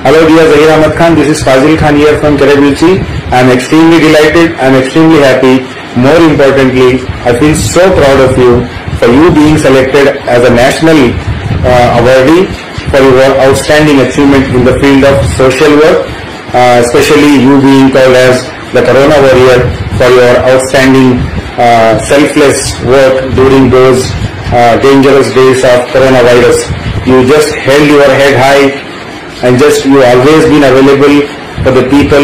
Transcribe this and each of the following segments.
Hello dear Zahir Ahmad Khan, this is Fazil Khan here from Karabilchi. I am extremely delighted, I am extremely happy. More importantly, I feel so proud of you for you being selected as a national awardee for your outstanding achievement in the field of social work, especially you being called as the Corona Warrior for your outstanding selfless work during those dangerous days of coronavirus. You just held your head high and you always been available for the people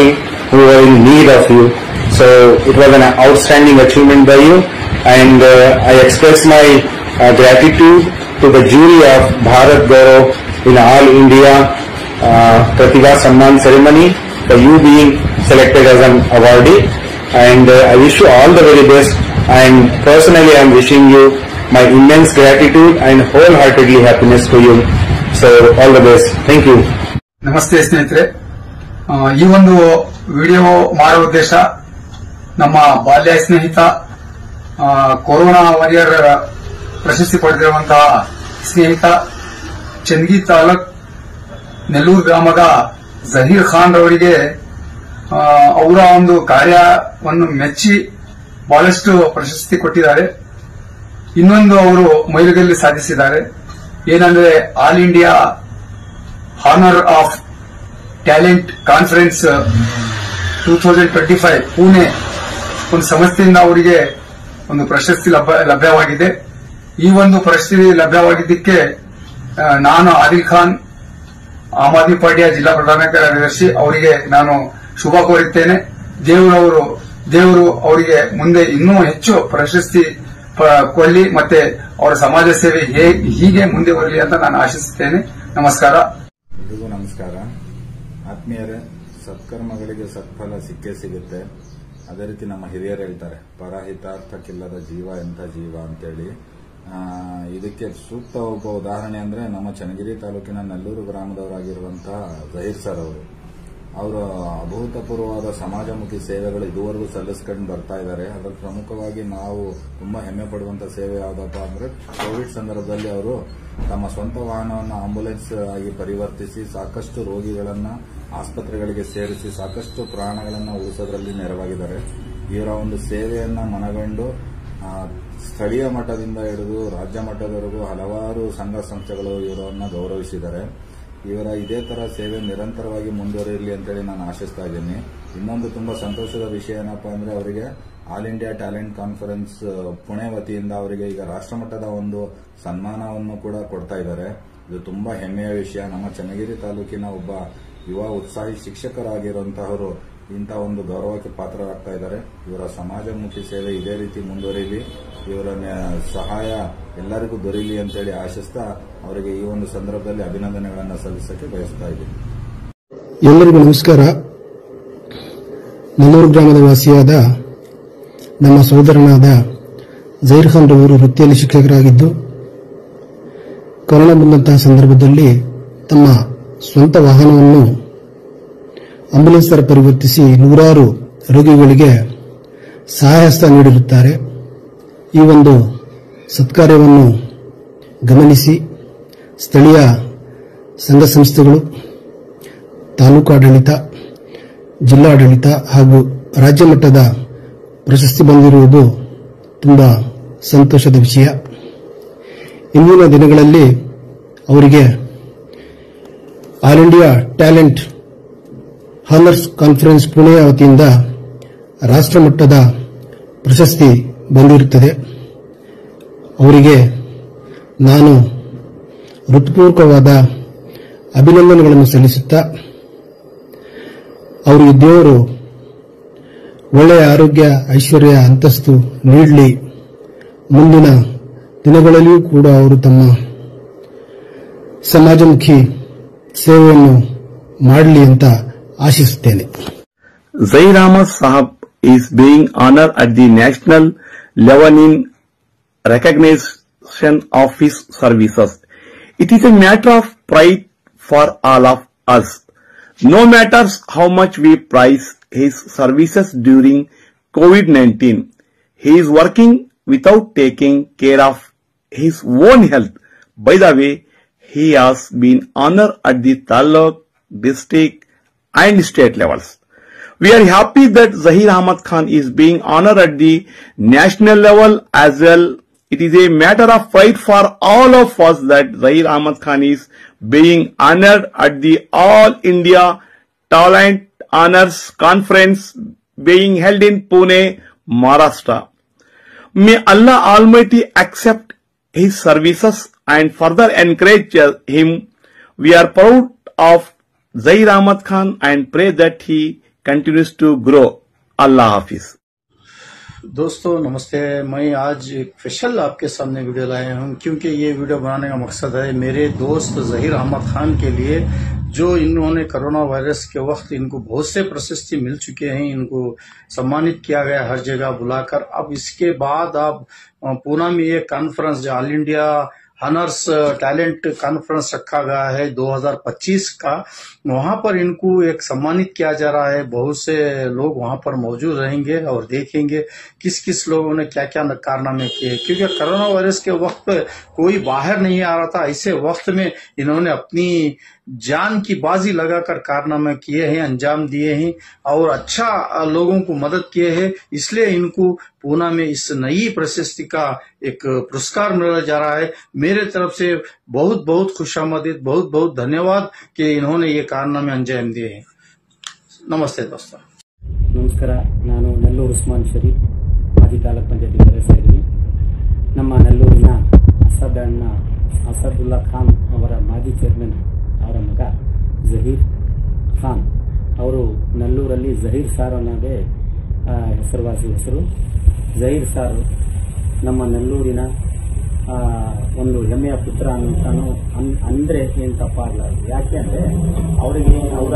who were in need of you. So it was an outstanding achievement by you, and I express my gratitude to the jury of Bharat Gaurav in All India Pratibha Samman ceremony for you being selected as an awardee, and I wish you all the very best, and personally I am wishing you my immense gratitude and wholeheartedly happiness to you. So all the best. Thank you. ನಮಸ್ತೆ ಸ್ನೇಹಿತರೆ, ಈ ಒಂದು video ಮಾಡೋ ಉದ್ದೇಶ ನಮ್ಮ ಬಾಲ್ಯ ಸ್ನೇಹಿತ corona warrior ಪ್ರಶಸ್ತಿ ಪಡೆದಿರುವಂತಹ ಸ್ನೇಹಿತ ಚಂದಗಿ ತಾಲೂಕ್ ನೆಲ್ಲೂರು ಗ್ರಾಮದ ಜಹೀರ್ ಖಾನ್ ರವರಿಗೆ ಅವರ ಒಂದು ಕಾರ್ಯವನ್ನು ಮೆಚ್ಚಿ ಬಹಳಷ್ಟು ಪ್ರಶಸ್ತಿ ಕೊಟ್ಟಿದ್ದಾರೆ. ಇನ್ನೊಂದು ಅವರು ಮೈಲುಗಲ್ಲು ಸಾಧಿಸಿದ್ದಾರೆ. ಏನಂದ್ರೆ all India honour of talent conference 2025 Pune ಒಂದು ಸಂಸ್ಥೆಯಿಂದ ಅವರಿಗೆ ಒಂದು ಪ್ರಶಸ್ತಿ ಲಭ್ಯವಾಗಿದೆ. ಈ ಒಂದು ಪ್ರಶಸ್ತಿ ಲಭ್ಯವಾಗಿದ್ದಕ್ಕೆ ನಾನು ಆದಿಲ್ ಖಾನ್, ಆಮ್ ಆದ್ಮಿ ಪಾರ್ಟಿಯ ಜಿಲ್ಲಾ ಪ್ರಧಾನ ಕಾರ್ಯದರ್ಶಿ, ಅವರಿಗೆ ನಾನು ಶುಭ ಕೋರುತ್ತೇನೆ. ದೇವರು ಅವರಿಗೆ ಮುಂದೆ ಇನ್ನೂ ಹೆಚ್ಚು ಪ್ರಶಸ್ತಿ ಕೊಡಲಿ, ಮತ್ತೆ ಅವರ ಸಮಾಜ ಸೇವೆ ಹೀಗೆ ಮುಂದೆ ಬರಲಿ ಅಂತ ನಾನು ಆಶಿಸುತ್ತೇನೆ. ನಮಸ್ಕಾರ. ಎಲ್ರಿಗೂ ನಮಸ್ಕಾರ. ಆತ್ಮೀಯರೇ, ಸತ್ಕರ್ಮಗಳಿಗೆ ಸತ್ಫಲ ಸಿಕ್ಕೇ ಸಿಗುತ್ತೆ. ಅದೇ ರೀತಿ ನಮ್ಮ ಹಿರಿಯರು ಹೇಳ್ತಾರೆ, ಪರಹಿತಾರ್ಥಕ್ಕಿಲ್ಲದ ಜೀವ ಎಂಥ ಜೀವ ಅಂತೇಳಿ. ಇದಕ್ಕೆ ಸೂಕ್ತ ಒಬ್ಬ ಉದಾಹರಣೆ ಅಂದ್ರೆ ನಮ್ಮ ಚನ್ನಗಿರಿ ತಾಲೂಕಿನ ನೆಲ್ಲೂರು ಗ್ರಾಮದವರಾಗಿರುವಂತಹ ಜಹೀರ್ ಸರ್ ಅವರು ಅಭೂತಪೂರ್ವವಾದ ಸಮಾಜಮುಖಿ ಸೇವೆಗಳು ಇದುವರೆಗೂ ಸಲ್ಲಿಸ್ಕೊಂಡು ಬರ್ತಾ ಇದ್ದಾರೆ. ಅದರಲ್ಲಿ ಪ್ರಮುಖವಾಗಿ ನಾವು ತುಂಬಾ ಹೆಮ್ಮೆ ಪಡುವಂತ ಸೇವೆ ಯಾವುದಪ್ಪ ಅಂದ್ರೆ, ಕೋವಿಡ್ ಸಂದರ್ಭದಲ್ಲಿ ಅವರು ತಮ್ಮ ಸ್ವಂತ ವಾಹನವನ್ನು ಆಂಬ್ಯುಲೆನ್ಸ್ ಆಗಿ ಪರಿವರ್ತಿಸಿ ಸಾಕಷ್ಟು ರೋಗಿಗಳನ್ನ ಆಸ್ಪತ್ರೆಗಳಿಗೆ ಸೇರಿಸಿ ಸಾಕಷ್ಟು ಪ್ರಾಣಗಳನ್ನ ಉಳಿಸೋದ್ರಲ್ಲಿ ನೆರವಾಗಿದ್ದಾರೆ. ಇವರ ಒಂದು ಸೇವೆಯನ್ನ ಮನಗಂಡು ಸ್ಥಳೀಯ ಮಟ್ಟದಿಂದ ಹಿಡಿದು ರಾಜ್ಯ ಮಟ್ಟದವರೆಗೂ ಹಲವಾರು ಸಂಘ ಸಂಸ್ಥೆಗಳು ಇವರನ್ನ ಗೌರವಿಸಿದ್ದಾರೆ. ಇವರ ಇದೇ ತರ ಸೇವೆ ನಿರಂತರವಾಗಿ ಮುಂದುವರಿಯಲಿ ಅಂತೇಳಿ ನಾನು ಆಶಿಸ್ತಾ ಇದ್ದೀನಿ. ಇನ್ನೊಂದು ತುಂಬಾ ಸಂತೋಷದ ವಿಷಯ ಏನಪ್ಪಾ ಅಂದ್ರೆ, ಅವರಿಗೆ all India talent conference Pune ವತಿಯಿಂದ ಅವರಿಗೆ ಈಗ ರಾಷ್ಟ್ರಮಟ್ಟದ ಒಂದು ಸನ್ಮಾನವನ್ನು ಕೂಡ ಕೊಡ್ತಾ ಇದ್ದಾರೆ. ಇದು ತುಂಬಾ ಹೆಮ್ಮೆಯ ವಿಷಯ. ನಮ್ಮ ಚನ್ನಗಿರಿ ತಾಲೂಕಿನ ಒಬ್ಬ ಯುವ ಉತ್ಸಾಹಿ ಶಿಕ್ಷಕರಾಗಿರುವಂತಹವರು ಇಂಥ ಒಂದು ಗೌರವಕ್ಕೆ ಪಾತ್ರರಾಗ್ತಾ ಇದ್ದಾರೆ. ಇವರ ಸಮಾಜಮುಖಿ ಸೇವೆ ಇದೇ ರೀತಿ ಮುಂದುವರಿಯಲಿ, ಇವರ ಸಹಾಯ ಎಲ್ಲರಿಗೂ ದೊರೆಯಲಿ ಅಂತೇಳಿ ಆಶಿಸ್ತಾ ಅವರಿಗೆ ಈ ಒಂದು ಸಂದರ್ಭದಲ್ಲಿ ಅಭಿನಂದನೆಗಳನ್ನು ಸಲ್ಲಿಸಕ್ಕೆ ಬಯಸ್ತಾ ಇದ್ದೀನಿ. ಎಲ್ಲರಿಗೂ ನಮಸ್ಕಾರ. ನೆಲ್ಲೂರು ಗ್ರಾಮದ ವಾಸಿಯಾದ ನಮ್ಮ ಸಹೋದರನಾದ ಜಹೀರ್ ಖಾನ್ ರವರು ವೃತ್ತಿಯಲ್ಲಿ ಶಿಕ್ಷಕರಾಗಿದ್ದು, ಕೊರೋನಾ ಬಂದಂತಹ ಸಂದರ್ಭದಲ್ಲಿ ತಮ್ಮ ಸ್ವಂತ ವಾಹನವನ್ನು ಆಂಬ್ಯುಲೆನ್ಸ್ ತರ ಪರಿವರ್ತಿಸಿ ನೂರಾರು ರೋಗಿಗಳಿಗೆ ಸಹಾಯಹಸ್ತ ನೀಡಿರುತ್ತಾರೆ. ಈ ಒಂದು ಸತ್ಕಾರ್ಯವನ್ನು ಗಮನಿಸಿ ಸ್ಥಳೀಯ ಸಂಘ ಸಂಸ್ಥೆಗಳು, ತಾಲೂಕಾಡಳಿತ, ಜಿಲ್ಲಾಡಳಿತ ಹಾಗೂ ರಾಜ್ಯ ಮಟ್ಟದ ಪ್ರಶಸ್ತಿ ಬಂದಿರುವುದು ತುಂಬಾ ಸಂತೋಷದ ವಿಷಯ. ಇಂದಿನ ದಿನಗಳಲ್ಲಿ ಅವರಿಗೆ all India talent honours conference ಪುಣೆಯ ವತಿಯಿಂದ ರಾಷ್ಟ್ರಮಟ್ಟದ ಪ್ರಶಸ್ತಿ ಬಂದಿರುತ್ತದೆ. ಅವರಿಗೆ ನಾನು ಹೃತ್ಪೂರ್ವಕವಾದ ಅಭಿನಂದನೆಗಳನ್ನು ಸಲ್ಲಿಸುತ್ತಾ, ಅವರಿಗೆ ದೇವರು ಒಳ್ಳೆಯ ಆರೋಗ್ಯ, ಐಶ್ವರ್ಯ, ಅಂತಸ್ತು ನೀಡಲಿ. ಮುಂದಿನ ದಿನಗಳಲ್ಲಿಯೂ ಕೂಡ ಅವರು ತಮ್ಮ ಸಮಾಜಮುಖಿ ಸೇವೆಯನ್ನು ಮಾಡಲಿ ಅಂತ ಆಶಿಸುತ್ತೇನೆ. Zahir Ahmad Sahab is being honored at the national level in recognition of his services. It is a matter of pride for all of us. No matter how much we prize his services during COVID-19, he is working without taking care of his own health. By the way, he has been honored at the Taluk district and state levels. We are happy that Zahir Ahmad Khan is being honored at the national level as well. It is a matter of pride for all of us that Zahir Ahmad Khan is being honored at the All India Talent Honors Conference being held in Pune, Maharashtra. May Allah Almighty accept his services and further encourage him. We are proud of Zahir Ahmad Khan and pray that he continues to grow. Allah Hafiz. दोस्तों नमस्ते। मैं आज एक special आपके सामने video लाया हूं क्योंकि ये वीडियो बनाने का मकसद है मेरे दोस्त ज़हीर अहमद खान के लिए, जो इन्होंने कोरोना वायरस के वक्त इनको बहुत से प्रशस्ति मिल चुके हैं, इनको सम्मानित किया गया हर जगह बुलाकर। अब इसके बाद अब पूना में ये conference all India honours talent conference रखा गया है 2025 का, वहां पर इनको एक सम्मानित किया जा रहा है। बहुत से लोग वहां पर मौजूद रहेंगे और देखेंगे किस किस लोगों ने क्या क्या कारनामे किए, क्योंकि कोरोना वायरस के वक्त पे कोई बाहर नहीं आ रहा था। ऐसे वक्त में इन्होंने अपनी जान की बाजी लगाकर कारनामे किए हैं, अंजाम दिए हैं और अच्छा लोगों को मदद किए हैं। इसलिए इनको पूना में इस नई प्रशस्ति का एक पुरस्कार मिला जा रहा है। मेरे तरफ से बहुत बहुत खुशामदीद, बहुत बहुत धन्यवाद कि इन्होंने ये कारनामे अंजाम दिए हैं। नमस्ते दोस्तों। ನಮಸ್ಕಾರ, ನಾನು ನೆಲ್ಲೂರು ಉಸ್ಮಾನ್ ಶರೀಫ್, ಮಾಜಿ ತಾಲೂಕು ಪಂಚಾಯತಿ ಸದಸ್ಯ ಇದ್ದೀನಿ. ನಮ್ಮ ನೆಲ್ಲೂರಿನ ಅಸದುಲ್ಲಾ ಖಾನ್ ಅವರ ಮಾಜಿ ಚೇರ್ಮನ್ ಅವರ ಮಗ ಝಹೀರ್ ಖಾನ್ ಅವರು ನೆಲ್ಲೂರಲ್ಲಿ ಝಹೀರ್ ಸಾರ್ ಅನ್ನೋದೇ ಹೆಸರುವಾಸಿ ಹೆಸರು. ಝಹೀರ್ ಸಾರ್ ನಮ್ಮ ನೆಲ್ಲೂರಿನ ಒಂದು ಹೆಮ್ಮೆಯ ಪುತ್ರ ಅಂತಾನು ಅಂದ್ರೆ ಏನು ತಪ್ಪಾಗಲ್ಲ. ಯಾಕೆ ಅಂದ್ರೆ ಅವರಿಗೆ ಅವರ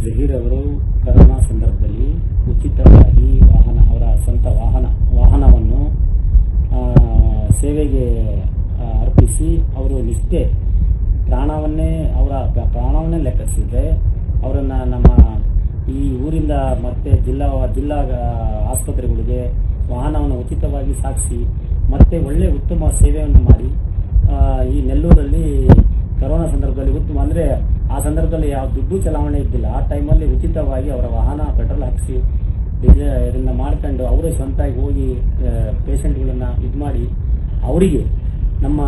ಝಹೀರ್ ಅವರು ಕೊರೋನಾ ಸಂದರ್ಭದಲ್ಲಿ ಉಚಿತವಾಗಿ ಅವರ ಸ್ವಂತ ವಾಹನವನ್ನು ಸೇವೆಗೆ ಅರ್ಪಿಸಿ ಅವರು ನಿಷ್ಠೆ ಪ್ರಾಣವನ್ನೇ ಲೆಕ್ಕಿಸಿದ್ರೆ ಅವರನ್ನ ನಮ್ಮ ಈ ಊರಿಂದ ಮತ್ತೆ ಜಿಲ್ಲಾ ಆಸ್ಪತ್ರೆಗಳಿಗೆ ವಾಹನವನ್ನು ಉಚಿತವಾಗಿ ಸಾಗಿಸಿ ಮತ್ತೆ ಒಳ್ಳೆ ಉತ್ತಮ ಸೇವೆಯನ್ನು ಮಾಡಿ ಈ ನೆಲ್ಲೂರಲ್ಲಿ ಕೊರೋನಾ ಸಂದರ್ಭದಲ್ಲಿ ಉತ್ತಮ ಅಂದ್ರೆ ಆ ಸಂದರ್ಭದಲ್ಲಿ ಯಾವ ದುಡ್ಡು ಚಲಾವಣೆ ಇದ್ದಿಲ್ಲ. ಆ ಟೈಮಲ್ಲಿ ಉಚಿತವಾಗಿ ಅವರ ವಾಹನ ಪೆಟ್ರೋಲ್ ಹಾಕಿಸಿ ಇದನ್ನ ಮಾಡ್ಕೊಂಡು ಅವರೇ ಸ್ವಂತಾಗಿ ಹೋಗಿ ಪೇಷಂಟ್ಗಳನ್ನ ಇದು ಮಾಡಿ ಅವರಿಗೆ ನಮ್ಮ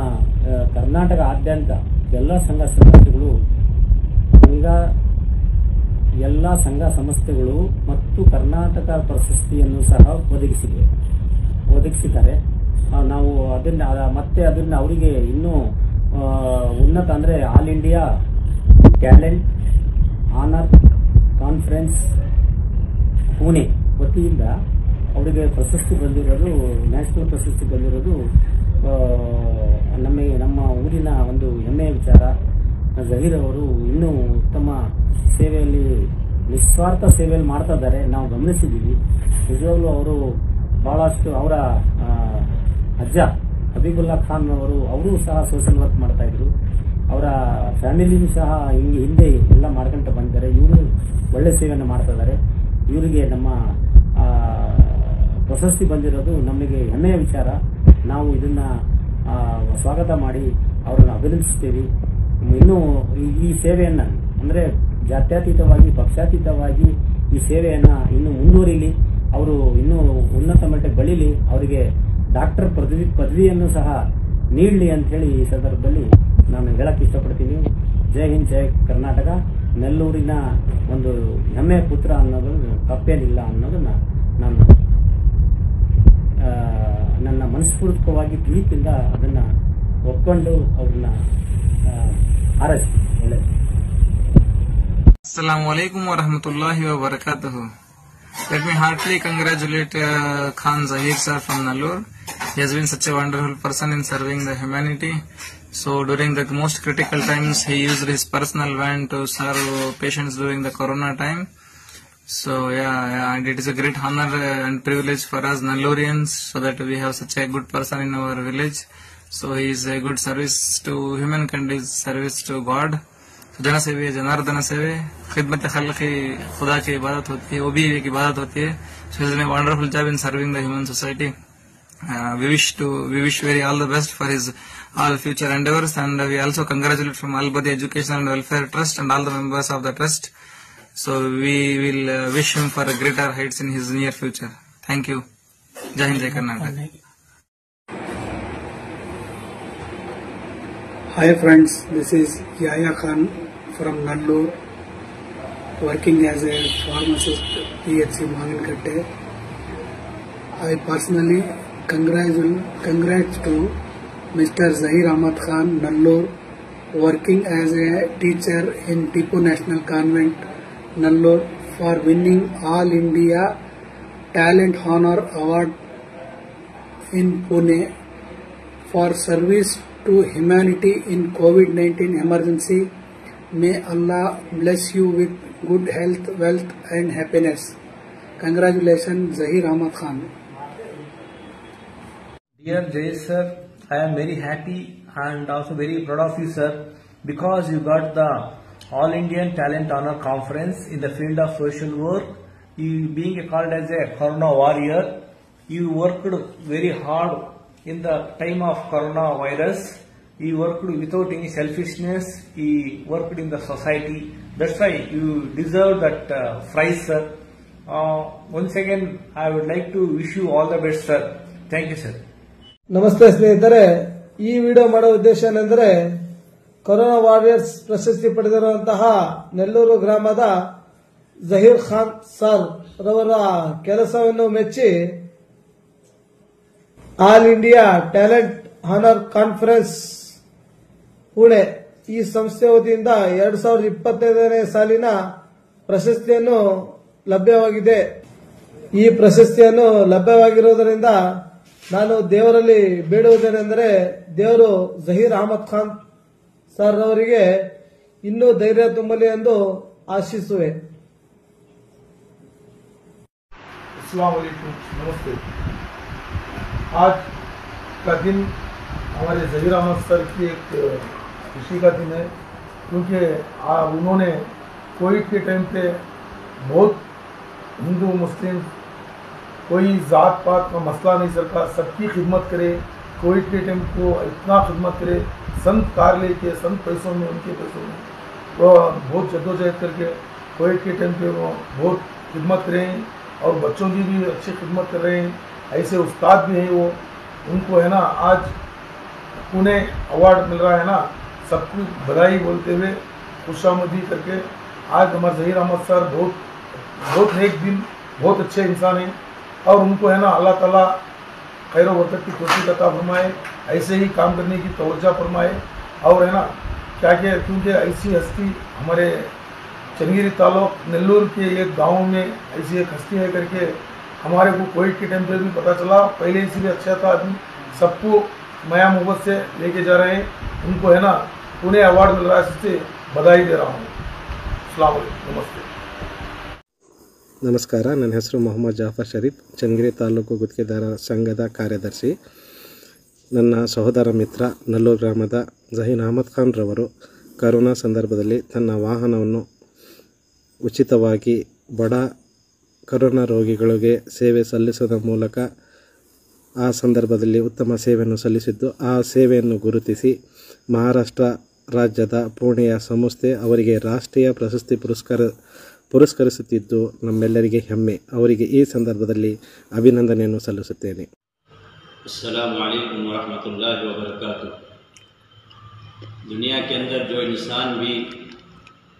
ಕರ್ನಾಟಕ ಆದ್ಯಂತ ಎಲ್ಲ ಸಂಘ ಸಂಸ್ಥೆಗಳು ಮತ್ತು ಕರ್ನಾಟಕ ಪ್ರಶಸ್ತಿಯನ್ನು ಸಹ ಒದಗಿಸಿದ್ದಾರೆ. ನಾವು ಅದನ್ನ ಅವರಿಗೆ ಇನ್ನೂ ಉನ್ನತ ಅಂದ್ರೆ all India talent honour conference Pune ವತಿಯಿಂದ ಅವರಿಗೆ ಪ್ರಶಸ್ತಿ ಬಂದಿರೋದು, ನ್ಯಾಷನಲ್ ಪ್ರಶಸ್ತಿ ಬಂದಿರೋದು ನಮ್ಮ ಊರಿನ ಒಂದು ಹೆಮ್ಮೆಯ ವಿಚಾರ. ಝಹೀರ್ ಅವರು ಇನ್ನೂ ಉತ್ತಮ ಸೇವೆಯಲ್ಲಿ ನಿಸ್ವಾರ್ಥ ಸೇವೆಯಲ್ಲಿ ಮಾಡ್ತಾ ಇದ್ದಾರೆ, ನಾವು ಗಮನಿಸಿದ್ದೀವಿ. ನಿಜವಾಗ್ಲೂ ಅವರು ಬಹಳಷ್ಟು ಅವರ ಅಜ್ಜ ಹಬೀಬುಲ್ಲಾ ಖಾನ್ ಅವರು ಸಹ ಸೋಷಿಯಲ್ ವರ್ಕ್ ಮಾಡ್ತಾ ಇದ್ರು. ಅವರ ಫ್ಯಾಮಿಲಿಯೂ ಸಹ ಹಿಂದೆ ಎಲ್ಲ ಮಾಡ್ಕೊಂತ ಬಂದಿದ್ದಾರೆ. ಇವರು ಒಳ್ಳೆ ಸೇವೆಯನ್ನು ಮಾಡ್ತಾ ಇದ್ದಾರೆ. ಇವರಿಗೆ ನಮ್ಮ ಪ್ರಶಸ್ತಿ ಬಂದಿರೋದು ನಮಗೆ ಹೆಮ್ಮೆಯ ವಿಚಾರ. ನಾವು ಇದನ್ನ ಸ್ವಾಗತ ಮಾಡಿ ಅವರನ್ನು ಅಭಿನಂದಿಸುತ್ತೇವೆ. ಇನ್ನೂ ಈ ಸೇವೆಯನ್ನ ಅಂದ್ರೆ ಜಾತ್ಯತೀತವಾಗಿ ಪಕ್ಷಾತೀತವಾಗಿ ಈ ಸೇವೆಯನ್ನ ಇನ್ನೂ ಮುಂದುವರಿಲಿ, ಅವರು ಇನ್ನೂ ಉನ್ನತ ಮಟ್ಟಕ್ಕೆ ಬೆಳೀಲಿ, ಅವರಿಗೆ ಡಾಕ್ಟರ್ ಪದವಿಯನ್ನು ಸಹ ನೀಡಲಿ ಅಂತ ಹೇಳಿ ಈ ಸಂದರ್ಭದಲ್ಲಿ ನಾನು ಹೇಳಕ್ ಇಷ್ಟಪಡ್ತೀನಿ. ಜೈ ಹಿಂದ್, ಜೈ ಕರ್ನಾಟಕ. ನೆಲ್ಲೂರಿನ ಒಂದು ಹೆಮ್ಮೆಯ ಪುತ್ರ ಅನ್ನೋದು ತಪ್ಪೇನಿಲ್ಲ ಅನ್ನೋದನ್ನ ನಾನು ನನ್ನ ಮನಸ್ಫೂರ್ತಿಕವಾಗಿ ಪ್ರೀತಿಯಿಂದ ಅದನ್ನ ಒಪ್ಕೊಂಡು ಅವ್ರನ್ನ ಹಾರೈಸ್ತೀನಿ. ಒಳ್ಳೆಯದು. Assalamu alaikum wa rahmatullahi wa barakatuh. Let me heartily congratulate Khan Zahir sir from Nellore. He has been such a wonderful person in serving the humanity. So during the most critical times, he used his personal van to serve patients during the corona time. So and it is a great honor and privilege for us Nelloreans, so that we have such a good person in our village. So he is a good service to humankind, is service to God. जना सेवे, जनार्दन सेवे, खिदमत खल्क खुदा की इबादत होती है, वो भी एक इबादत होती है. So he has done a wonderful job in serving the human society. We wish very all the best for his all future endeavors, and we also congratulate from Al Badi Educational and Welfare Trust and all the members of the trust. So we will wish him for a greater heights in his near future. Thank you. Jai Hind, Jai Karnataka. Hi friends, this is Yahya Khan from Nallur, working as a pharmacist PHC Magankatte. I personally congrats to Mr. Zahir Ahmad Khan, Nallur, working as a teacher in Tipu National Convent, Nallur, for winning All India Talent Honor Award in Pune for service to humanity in COVID-19 emergency. May Allah bless you with good health, wealth and happiness. Congratulations, Zahir Ahmad Khan. Dear Jay sir, I am very happy and also very proud of you sir, because you got the All Indian Talent Honor Conference in the field of social work. You being called as a Corona warrior, you worked very hard in the time of coronavirus. You worked without any selfishness. You worked in the society. That's why you deserve that prize, sir. Once again, I would like to wish you all the best, sir. Thank you, sir. ನಮಸ್ತೆ ಸ್ನೇಹಿತರೆ, ಈ video ಮಾಡೋ ಉದ್ದೇಶ ಏನೆಂದರೆ corona warriors ಪ್ರಶಸ್ತಿ ಪಡೆದಿರುವಂತಹ ನೆಲ್ಲೂರು ಗ್ರಾಮದ Zaheer Khan sir ರವರ ಕೆಲಸವನ್ನು ಮೆಚ್ಚಿ all India talent honour conference Pune ಈ ಸಂಸ್ಥೆ ವತಿಯಿಂದ 2025ನೇ ಸಾಲಿನ ಪ್ರಶಸ್ತಿಯನ್ನು ಲಭ್ಯವಾಗಿದೆ. ಈ ಪ್ರಶಸ್ತಿಯನ್ನು ಲಭ್ಯವಾಗಿರುವುದರಿಂದ ನಾನು ದೇವರಲ್ಲಿ ಬೇಡುವುದೇನೆಂದರೆ ದೇವರು ಜಹೀರ್ ಅಹಮದ್ ಖಾನ್ ಸರ್ ಅವರಿಗೆ ಇನ್ನೂ ಧೈರ್ಯ ತುಂಬಲಿ ಎಂದು ಆಶಿಸುವೆ. अस्सलाम वालेकुम, नमस्ते। आज का दिन हमारे ज़हीर अहमद सर की एक खुशी का दिन है, क्योंकि उन्होंने कोविड के टाइम पे बहुत हिंदू मुस्लिम कोई ज़ात पात का मसला नहीं चलता, सबकी खिदमत करे। कोविड के टाइम को इतना खिदमत करे, संत कार लेके संत पैसों में उनके पैसों में वो बहुत जद्दोजहद करके कोविड के टाइम पे वो बहुत खिदमत करें और बच्चों की भी अच्छी खिदमत कर रहे हैं। ऐसे उस्ताद भी हैं वो, उनको है ना आज पुणे अवार्ड मिल रहा है ना, सबको बधाई बोलते हुए खुशामदी करके आज हमारे ज़हीर अहमद सर बहुत नेक दिन, बहुत अच्छे इंसान हैं और उनको है ना अल्लाह ताला खैर बरकत की तौफीक अता फरमाए, ऐसे ही काम करने की तवज्जो फरमाए। और है ना क्या कि क्योंकि ऐसी हस्ती हमारे चंगेरी तालुक नेल्लूर के एक गांव में ऐसी एक हस्ती है करके हमारे को कोविड के टाइम पे भी पता चला। पहले इसी भी अच्छा था आदमी, सबको मया मोहब्बत से लेके जा रहे हैं। उनको है ना पुणे अवार्ड मिल रहा है, इससे बधाई दे रहा हूँ। अस्सलाम वालेकुम, नमस्ते। ನಮಸ್ಕಾರ, ನನ್ನ ಹೆಸರು ಮೊಹಮ್ಮದ್ ಜಾಫರ್ ಶರೀಫ್, ಚನ್ನಗಿರಿ ತಾಲೂಕು ಗುತ್ತಿಗೆದಾರ ಸಂಘದ ಕಾರ್ಯದರ್ಶಿ. ನನ್ನ ಸಹೋದರ ಮಿತ್ರ ನಲ್ಲೂರು ಗ್ರಾಮದ ಜಹೀರ್ ಅಹಮದ್ ಖಾನ್ ರವರು ಕರೋನಾ ಸಂದರ್ಭದಲ್ಲಿ ತನ್ನ ವಾಹನವನ್ನು ಉಚಿತವಾಗಿ ಬಡ ಕರೋನಾ ರೋಗಿಗಳಿಗೆ ಸೇವೆ ಸಲ್ಲಿಸುವ ಮೂಲಕ ಆ ಸಂದರ್ಭದಲ್ಲಿ ಉತ್ತಮ ಸೇವೆಯನ್ನು ಸಲ್ಲಿಸಿದ್ದು, ಆ ಸೇವೆಯನ್ನು ಗುರುತಿಸಿ ಮಹಾರಾಷ್ಟ್ರ ರಾಜ್ಯದ ಪುಣೆಯ ಸಂಸ್ಥೆ ಅವರಿಗೆ ರಾಷ್ಟ್ರೀಯ ಪ್ರಶಸ್ತಿ ಪುರಸ್ಕರಿಸುತ್ತಿದ್ದು ನಮ್ಮೆಲ್ಲರಿಗೆ ಹೆಮ್ಮೆ. ಅವರಿಗೆ ಈ ಸಂದರ್ಭದಲ್ಲಿ ಅಭಿನಂದನೆಯನ್ನು ಸಲ್ಲಿಸುತ್ತೇನೆ. अस्सलाम वालेकुम रहमतुल्लाहि व बरकातुहू। दुनिया के अंदर जो इंसान भी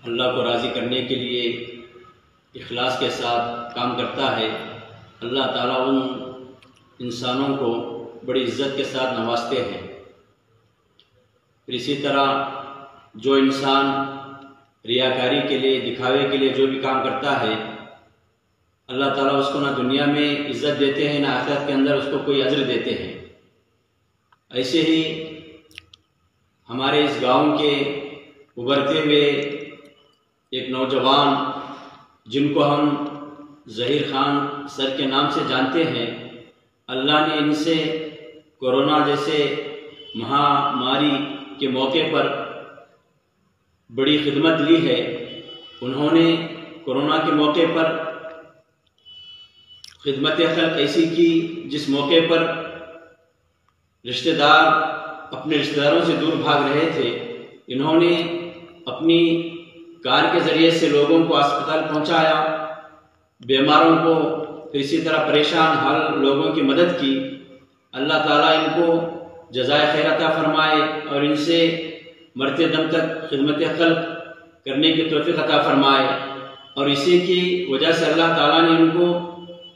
अल्लाह को राज़ी करने के लिए इखलास के साथ काम करता है, अल्लाह ताला उन इंसानों को बड़ी इज़्ज़त के साथ नवाजते हैं। फिर इसी तरह जो इंसान रियाकारी के लिए, दिखावे के लिए जो भी काम करता है, अल्लाह ताला उसको ना दुनिया में इज़्ज़त देते हैं, ना आखिरत के अंदर उसको कोई अज्र देते हैं। ऐसे ही हमारे इस गांव के उभरते हुए एक नौजवान जिनको हम ज़हीर खान सर के नाम से जानते हैं, अल्लाह ने इनसे कोरोना जैसे महामारी के मौके पर बड़ी खिदमत ली है। उन्होंने कोरोना के मौके पर खिदमत खल्क ऐसी की जिस मौके पर रिश्तेदार अपने रिश्तेदारों से दूर भाग रहे थे, इन्होंने अपनी कार के ज़रिए से लोगों को अस्पताल पहुंचाया, बीमारों को, फिर इसी तरह परेशान हाल लोगों की मदद की। अल्लाह ताला इनको जज़ाए खैर अता फरमाए और इनसे मरते दम तक खिदमत खल्क करने की तौफीक अता फरमाए। और इसी की वजह से अल्लाह ताला ने उनको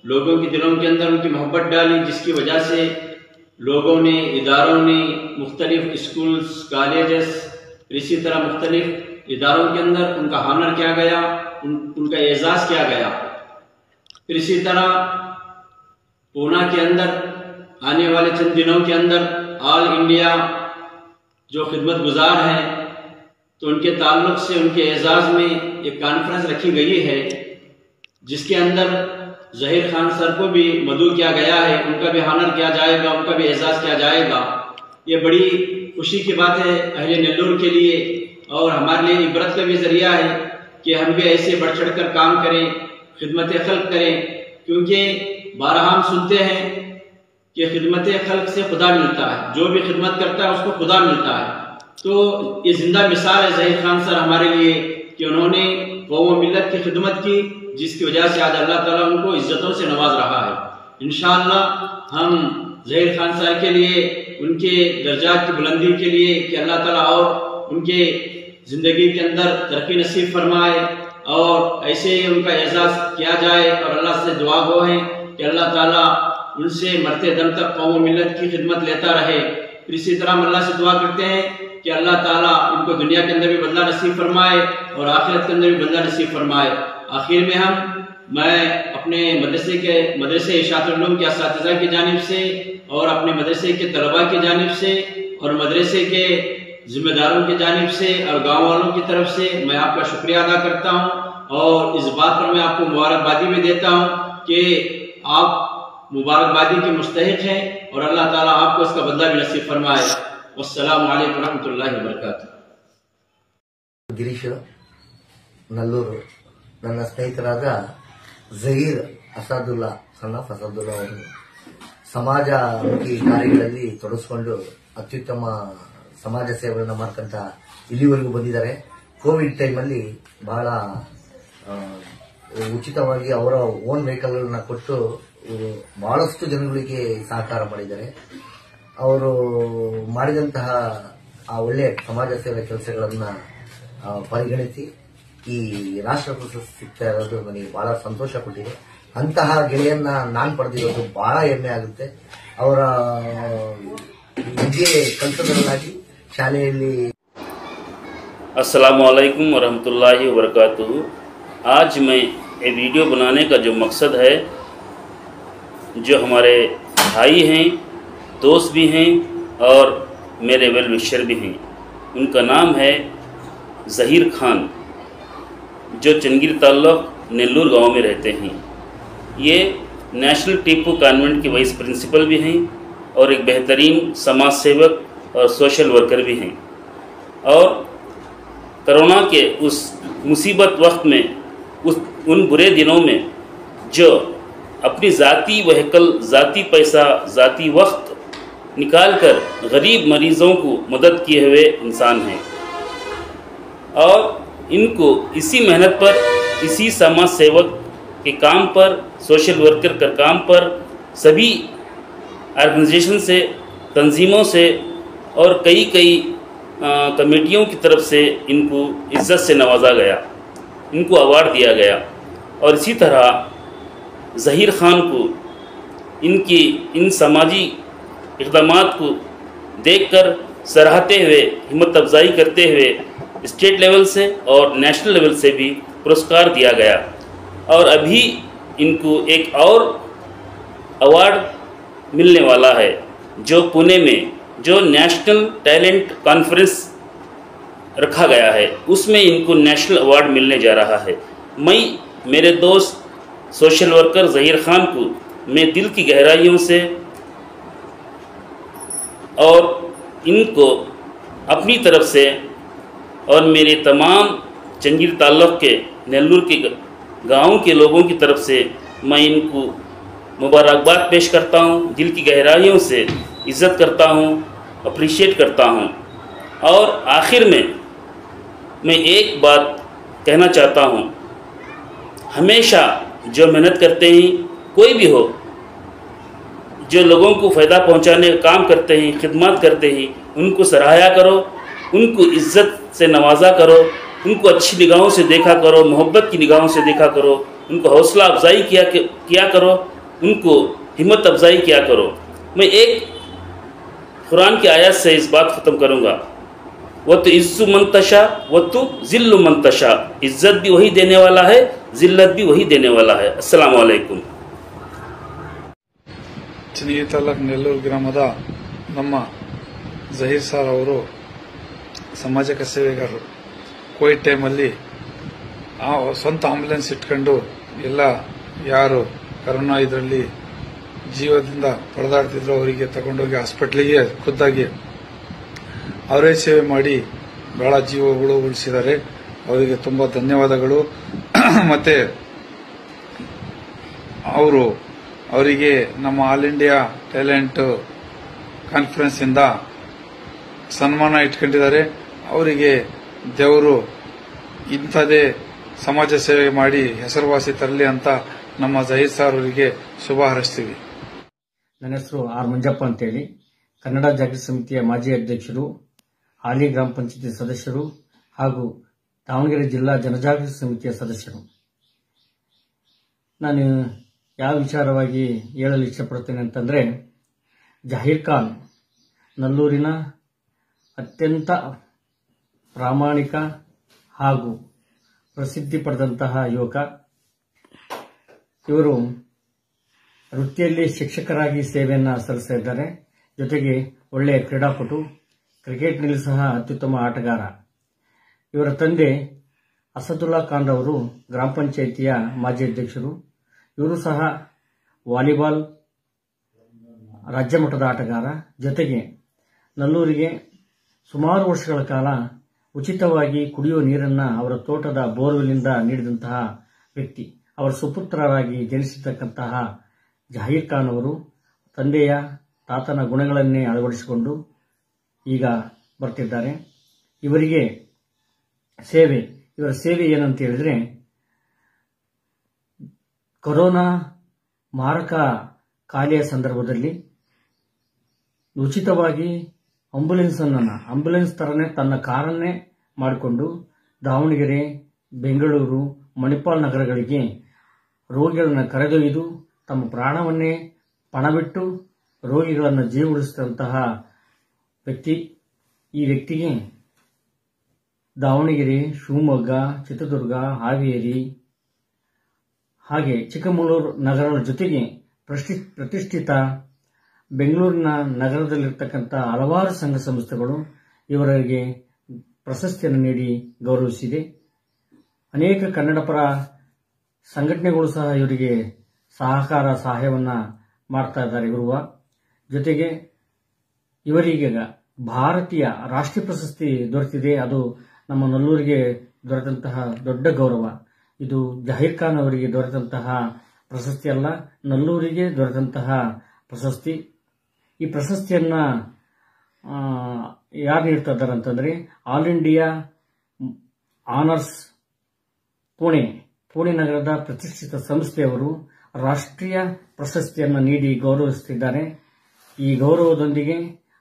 लोगों के दिलों के अंदर उनकी मोहब्बत डाली, जिसकी वजह से लोगों ने, इदारों ने, मुख्तलिफ स्कूल्स, कॉलेजेस, इसी तरह मुख्तलिफ इदारों के अंदर उनका हानर किया गया, उनका एजाज़ किया गया। फिर इसी तरह पूना के अंदर आने वाले चंद दिनों के अंदर ऑल इंडिया जो खिदमत गुजार हैं, तो उनके ताल्लुक से उनके एजाज़ में एक कॉन्फ्रेंस रखी गई है, जिसके अंदर ज़हीर खान सर को भी मदऊ किया गया है, उनका भी हानर किया जाएगा, उनका भी एजाज़ किया जाएगा। ये बड़ी खुशी की बात है अहले नेल्लोर के लिए और हमारे लिए इबरत का भी ज़रिया है कि हम भी ऐसे बढ़ चढ़ कर काम करें, खिदमत खल्क करें, क्योंकि बारहा हम सुनते हैं कि खिदमत खल्क से खुदा मिलता है, जो भी खिदमत करता है उसको खुदा मिलता है। तो ये जिंदा मिसाल है ज़हीर खान सर हमारे लिए कि उन्होंने कौम मिल्लत की खिदमत की, जिसकी वजह से आज अल्लाह ताला उनको इज्जतों से नवाज रहा है। इंशाअल्लाह हम ज़हीर खान सर के लिए, उनके दर्जात की बुलंदी के लिए कि अल्लाह ताला और उनके ज़िंदगी के अंदर तरक्की नसीब फरमाए और ऐसे ही उनका एजाज़ किया जाए। और अल्लाह से दुआ गो है कि अल्लाह ताला उनसे मरते दम तक कौम मिल्लत की खिदमत लेता रहे। फिर इसी तरह हम अल्लाह से दुआ करते हैं कि अल्लाह ताला उनको दुनिया के अंदर भी बदला नसीब फरमाए और आखिरत के अंदर भी बदला नसीब फरमाए। आखिर में मैं अपने मदरसे इशातुल उलूम के असातिज़ा की जानिब से और अपने मदरसे के तलबा की जानिब से और मदरसे के जिम्मेदारों की जानिब से और गाँव वालों की तरफ से मैं आपका शुक्रिया अदा करता हूँ और इस बात पर मैं आपको मुबारकबादी भी देता हूँ कि आप मुबारकबादी के मुस्तहिक हैं और अल्लाह ताला आपको इसका बदला भी नसीब फरमाए। वस्सलामु अलैकुम रहमतुल्लाहि व बरकातुहू। ಗಿರೀಶ್ ನಲ್ಲೂರು ನನ್ನ ಸ್ನೇಹಿತರಾದ ಝಹೀರ್ ಅಸಾದುಲ್ಲಾ ಸಣ್ಣ ಅಸಾದುಲ್ಲಾ ಅವರು ಸಮಾಜಮುಖಿ ಕಾರ್ಯಗಳಲ್ಲಿ ತೊಡಗಿಸಿಕೊಂಡು ಅತ್ಯುತ್ತಮ ಸಮಾಜ ಸೇವೆಗಳನ್ನು ಮಾಡ್ಕೊಂತ ಇಲ್ಲಿವರೆಗೂ ಬಂದಿದ್ದಾರೆ. ಕೋವಿಡ್ ಟೈಮಲ್ಲಿ ಬಹಳ ಉಚಿತವಾಗಿ ಅವರ ಓನ್ ವೆಹಿಕಲ್ಗಳನ್ನ ಕೊಟ್ಟು ಬಹಳಷ್ಟು ಜನಗಳಿಗೆ ಸಹಕಾರ ಮಾಡಿದ್ದಾರೆ. ಅವರು ಮಾಡಿದಂತಹ ಆ ಒಳ್ಳೆಯ ಸಮಾಜ ಸೇವೆ ಕೆಲಸಗಳನ್ನ ಪರಿಗಣಿಸಿ ಈ ರಾಷ್ಟ್ರ ಪ್ರಶಸ್ತಿ ಸಿಗ್ತಾ ಇರೋದು ನನಗೆ ಬಹಳ ಸಂತೋಷ ಕೊಟ್ಟಿದೆ. ಅಂತಹ ಗೆಳೆಯನ್ನ ನಾನು ಪಡೆದಿರೋದು ಬಹಳ ಹೆಮ್ಮೆ ಆಗುತ್ತೆ. ಅವರ ವಿದ್ಯೆ ಕಲಿಸೋದ್ರಲ್ಲಾಗಿ ಶಾಲೆಯಲ್ಲಿ. अस्सलामु अलैकुम वरहमतुल्लाहि वबरकातुहू। आज मैं ये वीडियो बनाने का जो मकसद है, जो हमारे भाई हैं, दोस्त भी हैं और मेरे वेल विशर भी हैं, उनका नाम है ज़हीर खान, जो चंगीर ताल्लुक नेल्लूर गांव में रहते हैं। ये नेशनल टीपू कॉन्वेंट के वाइस प्रिंसिपल भी हैं और एक बेहतरीन समाज सेवक और सोशल वर्कर भी हैं। और कोरोना के उस मुसीबत वक्त में, उन बुरे दिनों में जो अपनी ज़ाती व्हीकल, ज़ाती पैसा, ज़ाती वक्त निकाल कर गरीब मरीज़ों को मदद किए हुए इंसान हैं। और इनको इसी मेहनत पर, इसी समाज सेवक के काम पर, सोशल वर्कर के काम पर सभी ऑर्गेनाइजेशन से, तंजीमों से और कई कमेटियों की तरफ से इनको इज़्ज़त से नवाजा गया, इनको अवार्ड दिया गया। और इसी तरह ज़हीर खान को इनकी इन समाजी इक़दामात को देखकर सराहते हुए, हिम्मत अफजाई करते हुए स्टेट लेवल से और नेशनल लेवल से भी पुरस्कार दिया गया। और अभी इनको एक और अवार्ड मिलने वाला है, जो पुणे में जो नेशनल टैलेंट कॉन्फ्रेंस रखा गया है, उसमें इनको नेशनल अवार्ड मिलने जा रहा है। मैं मेरे दोस्त सोशल वर्कर ज़हीर खान को मैं दिल की गहराइयों से और इनको अपनी तरफ से और मेरे तमाम चंगीर ताल्लुक़ के नेल्लूर के गाँव के लोगों की तरफ से मैं इनको मुबारकबाद पेश करता हूँ, दिल की गहराइयों से इज़्ज़त करता हूँ अप्रिशिएट करता हूं। और आखिर में मैं एक बात कहना चाहता हूं, हमेशा जो मेहनत करते हैं, कोई भी हो, जो लोगों को फ़ायदा पहुंचाने का काम करते हैं, खिदमत करते हैं, उनको सराहा करो, उनको इज़्ज़त से नवाजा करो, उनको अच्छी निगाहों से देखा करो, मोहब्बत की निगाहों से देखा करो, उनको हौसला अफजाई किया करो, उनको हिम्मत अफजाई किया करो। मैं एक कुरान की आयत से इस बात ख़त्म करूँगा, वह तो इज़्ज़ु मंतशा वह तो ज़िल्लु मंतशा, इज़्ज़त भी वही देने वाला है, ज़िल्लत भी वही देने वाला है। अस्सलामु अलैकुम। ಚನ್ನಗಿರಿ ತಾಲೂಕು ನೆಲ್ಲೂರು ಗ್ರಾಮದ ನಮ್ಮ ಜಹೀರ್ ಸರ್ ಅವರು ಸಮಾಜಕ ಸೇವೆಗಾರರು. ಕೋವಿಡ್ ಟೈಮಲ್ಲಿ ಸ್ವಂತ ಆಂಬ್ಯುಲೆನ್ಸ್ ಇಟ್ಕೊಂಡು ಎಲ್ಲ ಯಾರು ಕರೋನಾ ಇದರಲ್ಲಿ ಜೀವದಿಂದ ಪರದಾಡ್ತಿದ್ರು ಅವರಿಗೆ ತಗೊಂಡೋಗಿ ಹಾಸ್ಪಿಟ್ಲಿಗೆ ಖುದ್ದಾಗಿ ಅವರೇ ಸೇವೆ ಮಾಡಿ ಬಹಳ ಜೀವಗಳು ಉಳಿಸಿದ್ದಾರೆ. ಅವರಿಗೆ ತುಂಬಾ ಧನ್ಯವಾದಗಳು. ಮತ್ತೆ ಅವರಿಗೆ ನಮ್ಮ ಆಲ್ ಇಂಡಿಯಾ ಟ್ಯಾಲೆಂಟ್ ಕಾನ್ಫರೆನ್ಸ್ ಇಂದ ಸನ್ಮಾನ ಇಟ್ಕೊಂಡಿದ್ದಾರೆ. ಅವರಿಗೆ ದೇವರು ಇಂಥದೇ ಸಮಾಜ ಸೇವೆ ಮಾಡಿ ಹೆಸರುವಾಸಿ ತರಲಿ ಅಂತ ನಮ್ಮ ಜಹೀರ್ ಸರ್ ಅವರಿಗೆ ಶುಭ ಹಾರೈಸ್ತೀವಿ. ನನ್ನ ಹೆಸರು ಆರ್ ಮಂಜಪ್ಪ ಅಂತೇಳಿ, ಕನ್ನಡ ಜಾಗೃತಿ ಸಮಿತಿಯ ಮಾಜಿ ಅಧ್ಯಕ್ಷರು, ಹಾಲಿ ಗ್ರಾಮ ಪಂಚಾಯತಿ ಸದಸ್ಯರು ಹಾಗೂ ದಾವಣಗೆರೆ ಜಿಲ್ಲಾ ಜನಜಾಗೃತಿ ಸಮಿತಿಯ ಸದಸ್ಯರು. ನಾನು ಯಾವ ವಿಚಾರವಾಗಿ ಹೇಳಲು ಇಷ್ಟಪಡುತ್ತೇನೆ ಅಂತಂದರೆ, ಜಹೀರ್ ಖಾನ್ ನಲ್ಲೂರಿನ ಅತ್ಯಂತ ಪ್ರಾಮಾಣಿಕ ಹಾಗೂ ಪ್ರಸಿದ್ಧಿ ಪಡೆದಂತಹ ಯುವಕ. ಇವರು ವೃತ್ತಿಯಲ್ಲಿ ಶಿಕ್ಷಕರಾಗಿ ಸೇವೆಯನ್ನು ಸಲ್ಲಿಸ್ತಾ ಇದ್ದಾರೆ. ಜೊತೆಗೆ ಒಳ್ಳೆಯ ಕ್ರೀಡಾಪಟು, ಕ್ರಿಕೆಟ್ನಲ್ಲಿ ಸಹ ಅತ್ಯುತ್ತಮ ಆಟಗಾರ. ಇವರ ತಂದೆ ಅಸದುಲ್ಲಾ ಖಾನ್ ರವರು ಗ್ರಾಮ ಪಂಚಾಯಿತಿಯ ಮಾಜಿ ಅಧ್ಯಕ್ಷರು. ಇವರು ಸಹ ವಾಲಿಬಾಲ್ ರಾಜ್ಯ ಮಟ್ಟದ ಆಟಗಾರ. ಜೊತೆಗೆ ನಲ್ಲೂರಿಗೆ ಸುಮಾರು ವರ್ಷಗಳ ಕಾಲ ಉಚಿತವಾಗಿ ಕುಡಿಯುವ ನೀರನ್ನು ಅವರ ತೋಟದ ಬೋರ್ವೆಲ್ನಿಂದ ನೀಡಿದಂತಹ ವ್ಯಕ್ತಿ. ಅವರ ಸುಪುತ್ರರಾಗಿ ಜನಿಸಿರ್ತಕ್ಕಂತಹ ಜಹೀರ್ ಖಾನ್ ಅವರು ತಂದೆಯ ತಾತನ ಗುಣಗಳನ್ನೇ ಅಳವಡಿಸಿಕೊಂಡು ಈಗ ಬರ್ತಿದ್ದಾರೆ. ಇವರ ಸೇವೆ ಏನಂತ ಹೇಳಿದ್ರೆ, ಕೊರೋನಾ ಮಾರಕ ಕಾಯಿಲೆಯ ಸಂದರ್ಭದಲ್ಲಿ ಉಚಿತವಾಗಿ ಆಂಬ್ಯುಲೆನ್ಸ್ ತರನೇ ತನ್ನ ಕಾರನ್ನೇ ಮಾಡಿಕೊಂಡು ದಾವಣಗೆರೆ, ಬೆಂಗಳೂರು, ಮಣಿಪಾಲ್ ನಗರಗಳಿಗೆ ರೋಗಿಗಳನ್ನು ಕರೆದೊಯ್ದು ತಮ್ಮ ಪ್ರಾಣವನ್ನೇ ಪಣಬಿಟ್ಟು ರೋಗಿಗಳನ್ನು ಜೀವ ಉಳಿಸಿದಂತಹ ವ್ಯಕ್ತಿ. ಈ ವ್ಯಕ್ತಿಗೆ ದಾವಣಗೆರೆ, ಶಿವಮೊಗ್ಗ, ಚಿತ್ರದುರ್ಗ, ಹಾವೇರಿ ಹಾಗೆ ಚಿಕ್ಕಮಗಳೂರು ನಗರಗಳ ಜೊತೆಗೆ ಪ್ರತಿಷ್ಠಿತ ಬೆಂಗಳೂರಿನ ನಗರದಲ್ಲಿರ್ತಕ್ಕಂಥ ಹಲವಾರು ಸಂಘ ಸಂಸ್ಥೆಗಳು ಇವರಿಗೆ ಪ್ರಶಸ್ತಿಯನ್ನು ನೀಡಿ ಗೌರವಿಸಿದೆ. ಅನೇಕ ಕನ್ನಡಪರ ಸಂಘಟನೆಗಳು ಸಹ ಇವರಿಗೆ ಸಹಾಯವನ್ನು ಮಾಡ್ತಾ ಇದ್ದಾರೆ. ಜೊತೆಗೆ ಇವರಿಗೆ ಭಾರತೀಯ ರಾಷ್ಟ್ರೀಯ ಪ್ರಶಸ್ತಿ ದೊರೆತಿದೆ. ಅದು ನಮ್ಮ ನಲ್ಲೂರಿಗೆ ದೊರೆತಂತಹ ದೊಡ್ಡ ಗೌರವ. ಇದು ಜಹೀರ್ ಖಾನ್ ಅವರಿಗೆ ದೊರೆತಂತಹ ಪ್ರಶಸ್ತಿ ಅಲ್ಲ, ನಲ್ಲೂರಿಗೆ ದೊರೆತಂತಹ ಪ್ರಶಸ್ತಿ. ಈ ಪ್ರಶಸ್ತಿಯನ್ನ ಯಾರು ನೀಡ್ತಾ ಇದ್ದಾರೆ ಅಂತಂದ್ರೆ, ಆಲ್ ಇಂಡಿಯಾ ಆನರ್ಸ್ ಪುಣೆ ನಗರದ ಪ್ರತಿಷ್ಠಿತ ಸಂಸ್ಥೆಯವರು ರಾಷ್ಟ್ರೀಯ ಪ್ರಶಸ್ತಿಯನ್ನು ನೀಡಿ ಗೌರವಿಸುತ್ತಿದ್ದಾರೆ. ಈ ಗೌರವದೊಂದಿಗೆ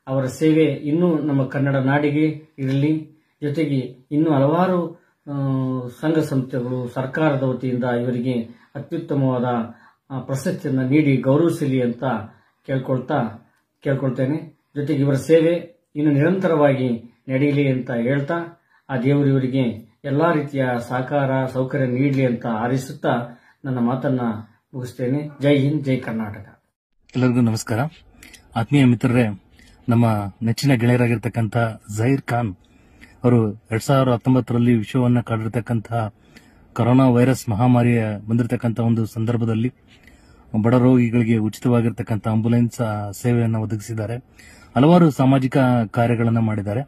ಅವರ ಸೇವೆ ಇನ್ನೂ ನಮ್ಮ ಕನ್ನಡ ನಾಡಿಗೆ ಇರಲಿ. ಜೊತೆಗೆ ಇನ್ನೂ ಹಲವಾರು ಸಂಘ ಸಂಸ್ಥೆಗಳು ಸರ್ಕಾರದ ವತಿಯಿಂದ ಇವರಿಗೆ ಅತ್ಯುತ್ತಮವಾದ ಪ್ರಶಸ್ತಿಯನ್ನು ನೀಡಿ ಗೌರವಿಸಲಿ ಅಂತ ಕೇಳ್ಕೊಳ್ತೇನೆ. ಜೊತೆಗೆ ಇವರ ಸೇವೆ ಇನ್ನು ನಿರಂತರವಾಗಿ ನಡೆಯಲಿ ಅಂತ ಹೇಳ್ತಾ, ಆ ದೇವರು ಇವರಿಗೆ ಎಲ್ಲಾ ರೀತಿಯ ಸಹಕಾರ ಸೌಕರ್ಯ ನೀಡಲಿ ಅಂತ ಹಾರೈಸುತ್ತಾ ನನ್ನ ಮಾತನ್ನ ಮುಗಿಸ್ತೇನೆ. ಜೈ ಹಿಂದ್, ಜೈ ಕರ್ನಾಟಕ. ಎಲ್ಲರಿಗೂ ನಮಸ್ಕಾರ. ಆತ್ಮೀಯ ಮಿತ್ರರೇ, ನಮ್ಮ ನೆಚ್ಚಿನ ಗೆಳೆಯರಾಗಿರ್ತಕ್ಕಂಥ ಜಹೀರ್ ಖಾನ್ ಅವರು 2019ರಲ್ಲಿ ವಿಶ್ವವನ್ನ ಕಾಡಿರ್ತಕ್ಕಂತಹ ಕೊರೋನಾ ವೈರಸ್ ಮಹಾಮಾರಿ ಬಂದಿರತಕ್ಕಂಥ ಒಂದು ಸಂದರ್ಭದಲ್ಲಿ ಬಡ ರೋಗಿಗಳಿಗೆ ಉಚಿತವಾಗಿರ್ತಕ್ಕಂಥ ಆಂಬ್ಯುಲೆನ್ಸ್ ಸೇವೆಯನ್ನು ಒದಗಿಸಿದ್ದಾರೆ. ಹಲವಾರು ಸಾಮಾಜಿಕ ಕಾರ್ಯಗಳನ್ನು ಮಾಡಿದ್ದಾರೆ.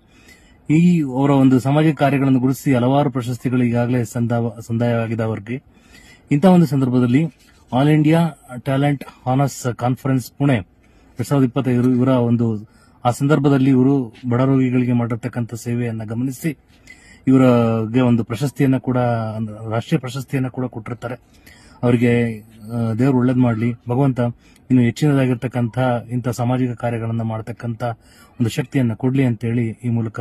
ಈ ಅವರ ಒಂದು ಸಾಮಾಜಿಕ ಕಾರ್ಯಗಳನ್ನು ಗುರುತಿಸಿ ಹಲವಾರು ಪ್ರಶಸ್ತಿಗಳು ಈಗಾಗಲೇ ಸಂದಾಯವಾಗಿದೆ ಅವರಿಗೆ. ಇಂತಹ ಒಂದು ಸಂದರ್ಭದಲ್ಲಿ all India talent honours conference Pune 2025 ಇವರ ಒಂದು ಆ ಸಂದರ್ಭದಲ್ಲಿ ಇವರು ಬಡ ರೋಗಿಗಳಿಗೆ ಮಾಡಿರ್ತಕ್ಕಂಥ ಸೇವೆಯನ್ನ ಗಮನಿಸಿ ಇವರಿಗೆ ಒಂದು ಪ್ರಶಸ್ತಿಯನ್ನ ಕೂಡ, ರಾಷ್ಟ್ರೀಯ ಪ್ರಶಸ್ತಿಯನ್ನ ಕೂಡ ಕೊಟ್ಟಿರ್ತಾರೆ. ಅವರಿಗೆ ದೇವರು ಒಳ್ಳೇದ್ ಮಾಡಲಿ, ಭಗವಂತ ಇನ್ನು ಹೆಚ್ಚಿನದಾಗಿರ್ತಕ್ಕಂಥ ಇಂಥ ಸಾಮಾಜಿಕ ಕಾರ್ಯಗಳನ್ನ ಮಾಡತಕ್ಕಂಥ ಒಂದು ಶಕ್ತಿಯನ್ನ ಕೊಡ್ಲಿ ಅಂತೇಳಿ ಈ ಮೂಲಕ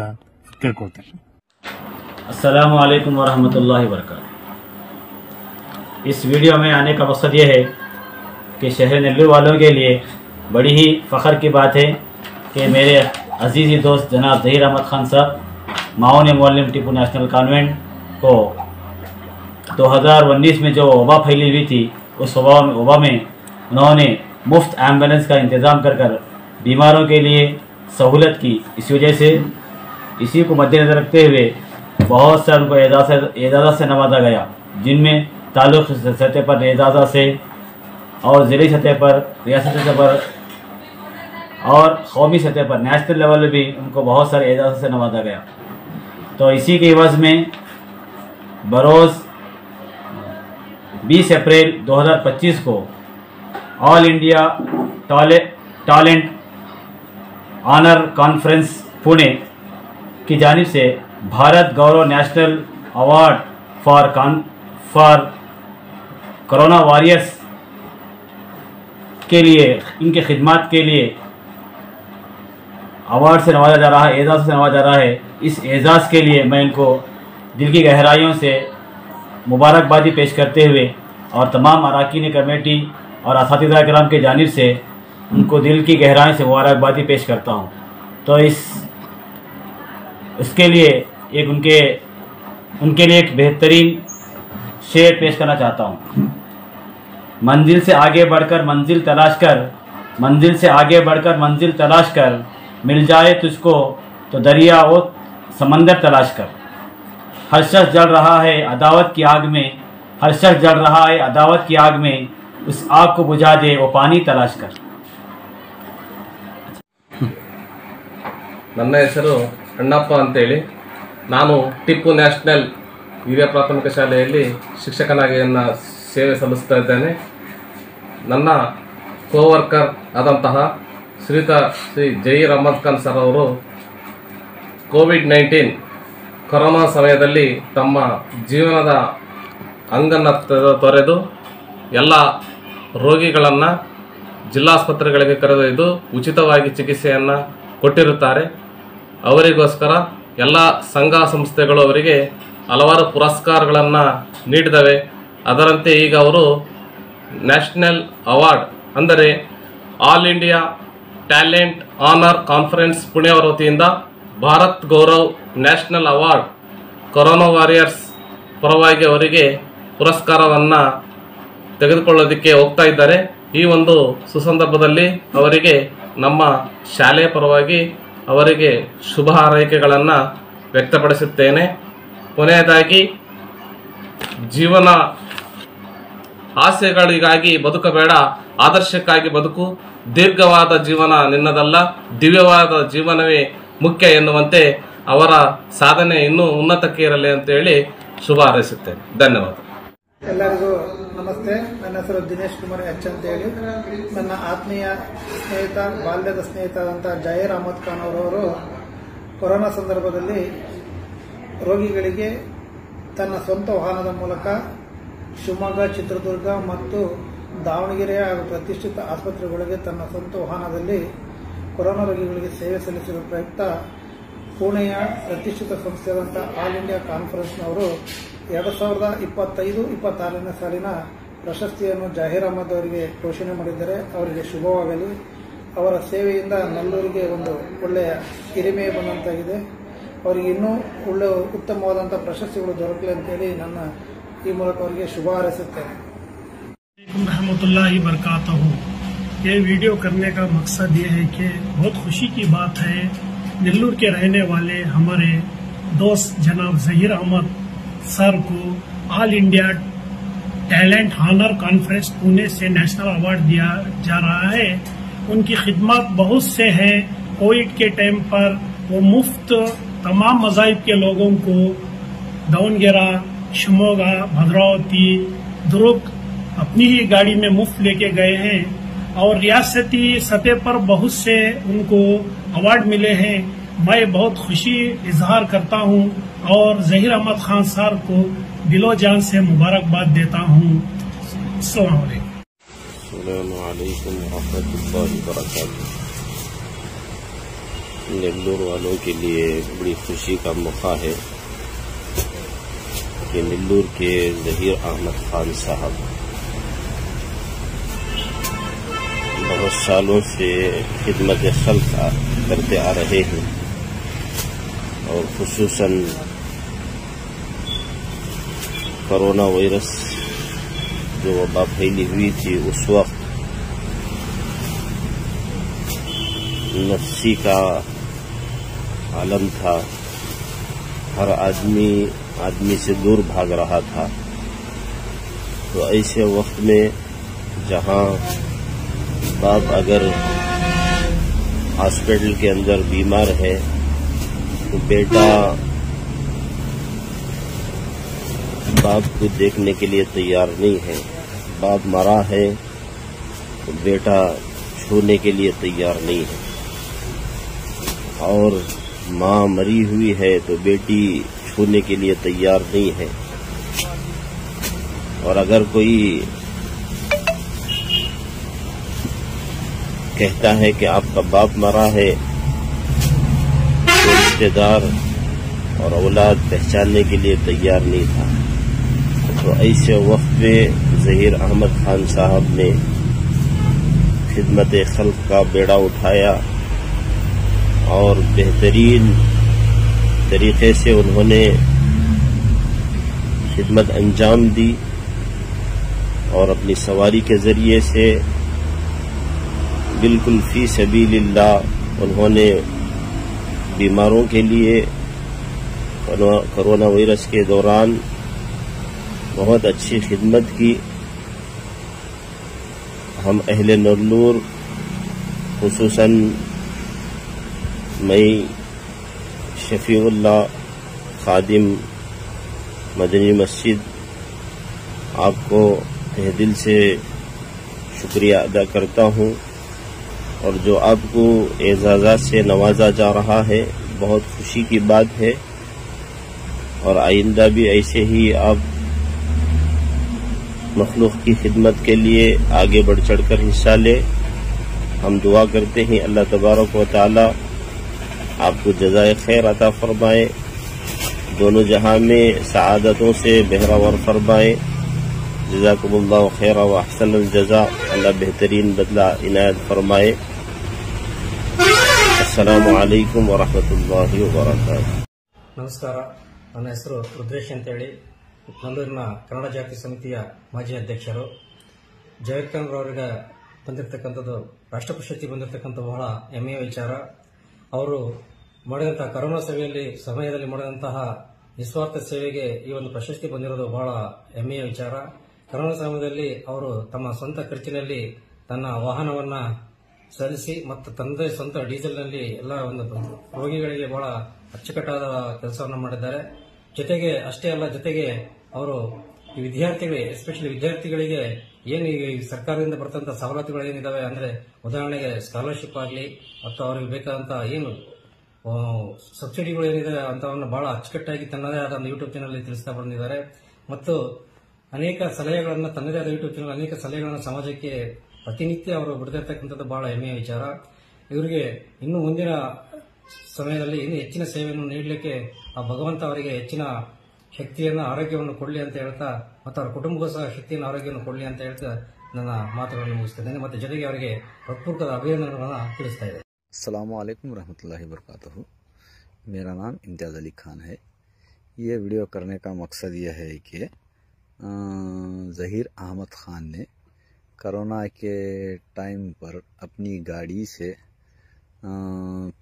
ಕೇಳ್ಕೊಳ್ತೇನೆ. अस्सलामु अलैकुम वरहमतुल्लाहि वबरकातुहू। इस वीडियो में आने का मकसद ये है कि शहर नेल्लूर वालों के लिए बड़ी ही फ़ख्र की बात है कि मेरे अजीज़ी दोस्त जनाब ज़हीर अहमद खान साहब माओन मुअल्लिम टिपू नेशनल कॉन्वेंट को 2019 में जो वबा फैली हुई थी, उस वबा में उन्होंने मुफ्त एम्बुलेंस का इंतज़ाम कर बीमारों के लिए सहूलत की। इस वजह से इसी को मद्देनज़र रखते हुए बहुत से उनको एजाज़ा से नवाजा गया, जिनमें ताल्लुक़ सतह पर एजाज़ा से और ज़िली सतह पर, रियासती सतह पर और कौमी सतह पर, नेशनल लेवल पर भी उनको बहुत सारे एजाज़ा से नवाजा गया। तो इसी के एवज़ में बरोज़ 20 अप्रैल 2025 को all India talent honour conference Pune की जानिब से Bharat Gaurav national award for corona warriors के लिए, इनके खिदमात के लिए अवार्ड से नवाजा जा रहा है, एजाज़ से नवाजा जा रहा है। इस एजाज़ के लिए मैं इनको दिल की गहराइयों से मुबारकबादी पेश करते हुए और तमाम अरकान कमेटी और असातिज़ा किराम के जानिब से उनको दिल की गहराइयों से मुबारकबादी पेश करता हूँ। तो इसके लिए उनके लिए एक बेहतरीन शेर पेश करना चाहता हूँ। मंजिल से आगे बढ़कर मंजिल तलाश कर, मंजिल से आगे बढ़कर मंजिल तलाश कर, मिल जाए तुझको तो दरिया और समंदर तलाश कर। हर शख्स जल रहा है अदावत की आग में, हर शख्स जल रहा है अदावत की आग में, उस आग को बुझा दे वो पानी तलाश कर। ನನ್ನ ಹೆಸರು ಅಣ್ಣಪ್ಪ ಅಂತೇಳಿ, ನಾನು ಟಿಪ್ಪು ನ್ಯಾಷನಲ್ ಹಿರಿಯ ಪ್ರಾಥಮಿಕ ಶಾಲೆಯಲ್ಲಿ ಶಿಕ್ಷಕನಾಗಿ ಸೇವೆ ಸಲ್ಲಿಸ್ತಾ ಇದ್ದೇನೆ. ನನ್ನ ಕೋವರ್ಕರ್ ಆದಂತಹ ಶ್ರೀ ಝಹೀರ್ ಅಹಮದ್ ಖಾನ್ ಸರ್ ಅವರು ಕೋವಿಡ್-19 ಕೊರೋನಾ ಸಮಯದಲ್ಲಿ ತಮ್ಮ ಜೀವನದ ಅಂಗನ್ನು ತೊರೆದು ಎಲ್ಲ ರೋಗಿಗಳನ್ನು ಜಿಲ್ಲಾಸ್ಪತ್ರೆಗಳಿಗೆ ಕರೆದೊಯ್ದು ಉಚಿತವಾಗಿ ಚಿಕಿತ್ಸೆಯನ್ನು ಕೊಟ್ಟಿರುತ್ತಾರೆ. ಅವರಿಗೋಸ್ಕರ ಎಲ್ಲ ಸಂಘ ಸಂಸ್ಥೆಗಳು ಅವರಿಗೆ ಹಲವಾರು ಪುರಸ್ಕಾರಗಳನ್ನು ನೀಡಿದವೆ. ಅದರಂತೆ ಈಗ ಅವರು ನ್ಯಾಷನಲ್ ಅವಾರ್ಡ್ ಅಂದರೆ all India talent honour conference Pune ಅವರ ವತಿಯಿಂದ Bharat Gaurav national award corona warriors ಪರವಾಗಿ ಅವರಿಗೆ ಪುರಸ್ಕಾರವನ್ನು ತೆಗೆದುಕೊಳ್ಳೋದಕ್ಕೆ ಹೋಗ್ತಾ ಇದ್ದಾರೆ. ಈ ಒಂದು ಸುಸಂದರ್ಭದಲ್ಲಿ ಅವರಿಗೆ ನಮ್ಮ ಶಾಲೆಯ ಪರವಾಗಿ ಅವರಿಗೆ ಶುಭ ಹಾರೈಕೆಗಳನ್ನು ವ್ಯಕ್ತಪಡಿಸುತ್ತೇನೆ. ಕೊನೆಯದಾಗಿ, ಜೀವನ ಆಸೆಗಳಿಗಾಗಿ ಬದುಕಬೇಡ, ಆದರ್ಶಕ್ಕಾಗಿ ಬದುಕು. ದೀರ್ಘವಾದ ಜೀವನ ನಿನ್ನದಲ್ಲ, ದಿವ್ಯವಾದ ಜೀವನವೇ ಮುಖ್ಯ ಎನ್ನುವಂತೆ ಅವರ ಸಾಧನೆ ಇನ್ನೂ ಉನ್ನತಕ್ಕೆ ಇರಲಿ ಅಂತೇಳಿ ಶುಭ ಹಾರೈಸುತ್ತೇನೆ. ಧನ್ಯವಾದ. ಎಲ್ಲರಿಗೂ ನಮಸ್ತೆ. ನನ್ನ ಹೆಸರು ದಿನೇಶ್ ಕುಮಾರ್ ಎಚ್ ಅಂತ ಹೇಳಿ. ನನ್ನ ಆತ್ಮೀಯ ಸ್ನೇಹಿತ, ಬಾಲ್ಯದ ಸ್ನೇಹಿತರಾದಂಥ ಝಹೀರ್ ಅಹಮದ್ ಖಾನ್ ಅವರವರು ಕೊರೋನಾ ಸಂದರ್ಭದಲ್ಲಿ ರೋಗಿಗಳಿಗೆ ತನ್ನ ಸ್ವಂತ ವಾಹನದ ಮೂಲಕ ಶಿವಮೊಗ್ಗ, ಚಿತ್ರದುರ್ಗ ಮತ್ತು ದಾವಣಗೆರೆ ಹಾಗೂ ಪ್ರತಿಷ್ಠಿತ ಆಸ್ಪತ್ರೆಗಳಿಗೆ ತನ್ನ ಸ್ವಂತ ವಾಹನದಲ್ಲಿ ಕೊರೋನಾ ರೋಗಿಗಳಿಗೆ ಸೇವೆ ಸಲ್ಲಿಸಿದ ಪ್ರಯುಕ್ತ ಪುಣೆಯ ಪ್ರತಿಷ್ಠಿತ ಸಂಸ್ಥೆಯಾದಂಥ ಆಲ್ ಇಂಡಿಯಾ ಕಾನ್ಫರೆನ್ಸ್ನವರು 2025-26ನೇ ಸಾಲಿನ ಪ್ರಶಸ್ತಿಯನ್ನು ಝಹೀರ್ ಅಹಮದ್ ಅವರಿಗೆ ಘೋಷಣೆ ಮಾಡಿದ್ದಾರೆ. ಅವರಿಗೆ ಶುಭವಾಗಲಿ. ಅವರ ಸೇವೆಯಿಂದ ನಲ್ಲೂರಿಗೆ ಒಂದು ಒಳ್ಳೆಯ ಹಿರಿಮೆ ಬಂದಂತಾಗಿದೆ. ಅವರಿಗೆ ಇನ್ನೂ ಒಳ್ಳೆ ಉತ್ತಮವಾದಂಥ ಪ್ರಶಸ್ತಿಗಳು ದೊರಕಲಿ ಅಂತೇಳಿ ನನ್ನ ಈ ಮೂಲಕ ಅವರಿಗೆ ಶುಭ ಹಾರೈಸುತ್ತೇನೆ. रहमतुल्लाहि बरकातहू। ये वीडियो करने का मकसद ये है कि बहुत खुशी की बात है, नेल्लूर के रहने वाले हमारे दोस्त जनाब ज़हीर अहमद सर को all India talent honour conference Pune से नेशनल अवार्ड दिया जा रहा है। उनकी खिदमत बहुत से हैं। कोविड के टाइम पर वो मुफ्त तमाम मज़ाहिब के लोगों को दावणगेरा, शिवमोगा, भद्रावती, दुर्ग अपनी ही गाड़ी में मुफ्त लेके गए हैं और रियासती सतह पर बहुत से उनको अवार्ड मिले हैं। मैं बहुत खुशी इजहार करता हूं और जहीर अहमद खान साहब को दिलो जान से मुबारकबाद देता हूं। अस्सलाम वालेकुम रहमतुल्लाहि व बरकातुहू। नेल्लोर वालों के लिए बड़ी खुशी का मौका है कि नेल्लोर के जहीर अहमद खान साहब बहुत सालों से खिदमत खल्क करते आ रहे हैं और खुसूसन कोरोना वायरस जो वबा फैली हुई थी उस वक्त नफसी का आलम था, हर आदमी से दूर भाग रहा था। तो ऐसे वक्त में जहां बाप अगर हॉस्पिटल के अंदर बीमार है तो बेटा बाप को देखने के लिए तैयार नहीं है, बाप मरा है तो बेटा छूने के लिए तैयार नहीं है, और माँ मरी हुई है तो बेटी छूने के लिए तैयार नहीं है। और अगर कोई कहता है कि आपका बाप मरा है तो रिश्तेदार और औलाद पहचानने के लिए तैयार नहीं था। तो ऐसे वक्त में जहीर अहमद खान साहब ने खिदमत खल्क का बेड़ा उठाया और बेहतरीन तरीके से उन्होंने खिदमत अंजाम दी और अपनी सवारी के जरिए से बिल्कुल फी सबीलिल्लाह उन्होंने बीमारों के लिए कोरोना वायरस के दौरान बहुत अच्छी खिदमत की। हम अहले नल्लोर खुसूसन मैं शफीउल्लाह खादिम मदनी मस्जिद आपको तहे दिल से शुक्रिया अदा करता हूँ, और जो आपको एजाज़ात से नवाजा जा रहा है बहुत खुशी की बात है। और आइंदा भी ऐसे ही आप मखलूक की खिदमत के लिए आगे बढ़ चढ़कर हिस्सा ले। हम दुआ करते हैं अल्लाह तबारक व तआला आपको जज़ाए खैर अता फरमाए, दोनों जहां में सआदतों से बहरावर फरमाए। जज़ाकुमुल्लाहु खैरा व अहसनुल जज़ा, अल्लाह बेहतरीन बदला इनायत फरमाए। अस्सलामु अलैकुम व रहमतुल्लाहि व बरकातुहू। ನಮಸ್ಕಾರ, ನನ್ನ ಹೆಸರು ರುದ್ರೇಶ್ ಅಂತೇಳಿ ನಲ್ಲೂರಿನ ಕನ್ನಡ ಜಾತಿ ಸಮಿತಿಯ ಮಾಜಿ ಅಧ್ಯಕ್ಷರು. ಜಹೀರ್ ಖಾನ್ ರವರಿಗೆ ಬಂದಿರತಕ್ಕಂಥದ್ದು ರಾಷ್ಟ್ರ ಪ್ರಶಸ್ತಿ ಬಂದಿರತಕ್ಕಂಥ ಬಹಳ ಹೆಮ್ಮೆಯ ವಿಚಾರ. ಅವರು ಮಾಡಿದಂತಹ ಕರೋನಾ ಸಮಯದಲ್ಲಿ ಮಾಡಿದಂತಹ ನಿಸ್ವಾರ್ಥ ಸೇವೆಗೆ ಈ ಒಂದು ಪ್ರಶಸ್ತಿ ಬಂದಿರೋದು ಬಹಳ ಹೆಮ್ಮೆಯ ವಿಚಾರ. ಕರೋನಾ ಸಮಯದಲ್ಲಿ ಅವರು ತಮ್ಮ ಸ್ವಂತ ಖರ್ಚಿನಲ್ಲಿ ತನ್ನ ವಾಹನವನ್ನ ಸಲ್ಲಿಸಿ ಮತ್ತು ತನ್ನದೇ ಸ್ವಂತ ಡೀಸೆಲ್ನಲ್ಲಿ ಎಲ್ಲ ಒಂದು ರೋಗಿಗಳಿಗೆ ಬಹಳ ಅಚ್ಚುಕಟ್ಟಾದ ಕೆಲಸವನ್ನು ಮಾಡಿದ್ದಾರೆ. ಜೊತೆಗೆ ಅಷ್ಟೇ ಅಲ್ಲ, ಜೊತೆಗೆ ಅವರು ಈ ವಿದ್ಯಾರ್ಥಿಗಳಿಗೆ, ಎಸ್ಪೆಷಲಿ ವಿದ್ಯಾರ್ಥಿಗಳಿಗೆ ಏನು ಈ ಸರ್ಕಾರದಿಂದ ಬರ್ತಂತ ಸವಲತ್ತುಗಳು ಏನಿದಾವೆ ಅಂದ್ರೆ, ಉದಾಹರಣೆಗೆ ಸ್ಕಾಲರ್ಶಿಪ್ ಆಗಲಿ ಮತ್ತು ಅವರಿಗೆ ಬೇಕಾದಂತಹ ಏನು ಸಬ್ಸಿಡಿಗಳು ಏನಿದೆ ಅಂತವನ್ನು ಬಹಳ ಅಚ್ಚುಕಟ್ಟಾಗಿ ತನ್ನದೇ ಆದ ಒಂದು ಯೂಟ್ಯೂಬ್ ಚಾನಲ್ ತಿಳಿಸ್ತಾ ಬಂದಿದ್ದಾರೆ. ಮತ್ತು ಅನೇಕ ಸಲಹೆಗಳನ್ನು ತನ್ನದೇ ಆದ ಯೂಟ್ಯೂಬ್ ಚಾನಲ್ ಅನೇಕ ಸಲಹೆಗಳನ್ನು ಸಮಾಜಕ್ಕೆ ಪ್ರತಿನಿತ್ಯ ಅವರು ಬಿಡ್ತಿರ್ತಕ್ಕಂಥದ್ದು ಬಹಳ ಹೆಮ್ಮೆಯ ವಿಚಾರ. ಇವರಿಗೆ ಇನ್ನು ಮುಂದಿನ ಸಮಯದಲ್ಲಿ ಇನ್ನೂ ಹೆಚ್ಚಿನ ಸೇವೆಯನ್ನು ನೀಡಲಿಕ್ಕೆ ಆ ಭಗವಂತ ಅವರಿಗೆ ಹೆಚ್ಚಿನ ಶಕ್ತಿಯನ್ನು, ಆರೋಗ್ಯವನ್ನು ಕೊಡಲಿ ಅಂತ ಹೇಳ್ತಾ, ಮತ್ತು ಅವರ ಕುಟುಂಬಕ್ಕೂ ಸಹ ಶಕ್ತಿಯನ್ನು, ಆರೋಗ್ಯವನ್ನು ಕೊಡಲಿ ಅಂತ ಹೇಳ್ತಾ ನನ್ನ ಮಾತುಗಳನ್ನು ಮುಗಿಸ್ತೇನೆ. ಮತ್ತು ಜೊತೆಗೆ ಅವರಿಗೆ ಹೃತ್ಪೂರ್ವಕದ ಅಭಿನಂದನೆಗಳನ್ನು ತಿಳಿಸ್ತಾ ಇದೆ. अस्सलामु अलैकुम रहमतुल्लाहि वबरकातुहू। मेरा नाम इम्तियाज़ अली खान है। ये वीडियो करने का मकसद यह है कि ज़हीर अहमद खान ने कोरोना के टाइम पर अपनी गाड़ी से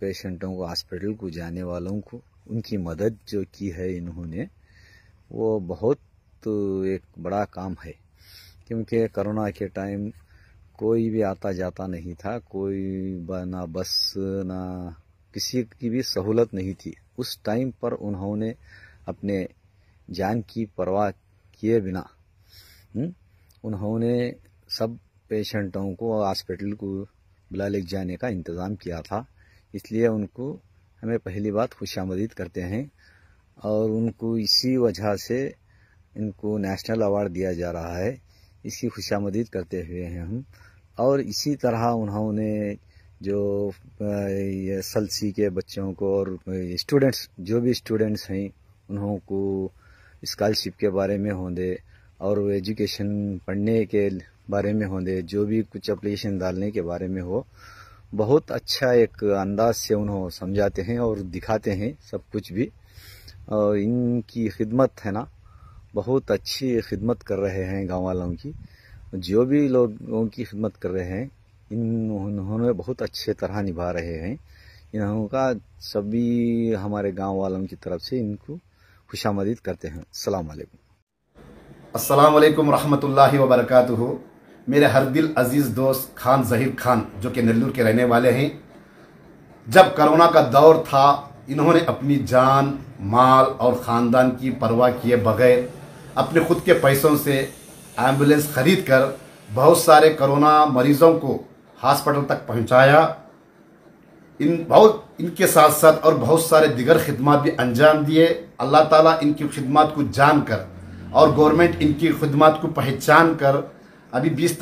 पेशेंटों को, हॉस्पिटल को जाने वालों को उनकी मदद जो की है इन्होंने, वो बहुत एक बड़ा काम है। क्योंकि कोरोना के टाइम कोई भी आता जाता नहीं था, कोई ना बस ना किसी की भी सहूलत नहीं थी। उस टाइम पर उन्होंने अपने जान की परवाह किए बिना उन्होंने सब पेशेंटों को हॉस्पिटल को बुला ले जाने का इंतज़ाम किया था। इसलिए उनको हमें पहली बात खुशामदीद करते हैं और उनको इसी वजह से इनको नेशनल अवार्ड दिया जा रहा है। इसी खुशामदीद करते हुए हैं हम। और इसी तरह उन्होंने जो SLC के बच्चों को और स्टूडेंट्स जो भी स्टूडेंट्स हैं उनको स्कॉलरशिप के बारे में होंगे और एजुकेशन पढ़ने के बारे में होंगे, जो भी कुछ एप्लीकेशन डालने के बारे में हो, बहुत अच्छा एक अंदाज से उन्होंने समझाते हैं और दिखाते हैं सब कुछ भी। और इनकी खिदमत है ना, बहुत अच्छी खिदमत कर रहे हैं गाँव वालों की। जो भी लोगों की खिदमत कर रहे हैं इन्होंने बहुत अच्छे तरह निभा रहे हैं। इनका सभी हमारे गांव वालों की तरफ से इनको खुशामदीद करते हैं। अस्सलाम वालेकुम। अस्सलाम वालेकुम रहमतुल्लाहि व बरकातुहू। मेरे हर दिल अजीज़ दोस्त खान ज़हीर खान जो कि नेल्लूर के रहने वाले हैं, जब कोरोना का दौर था इन्होंने अपनी जान माल और ख़ानदान की परवाह किए बगैर अपने खुद के पैसों से एम्बुलेंस खरीद कर बहुत सारे कोरोना मरीजों को हॉस्पिटल तक पहुंचाया। इनके साथ साथ और बहुत सारे दिगर खिदमत भी अंजाम दिए। अल्लाह ताला इनकी खिदमत को जानकर और गवर्नमेंट इनकी खिदमत को पहचान कर अभी 20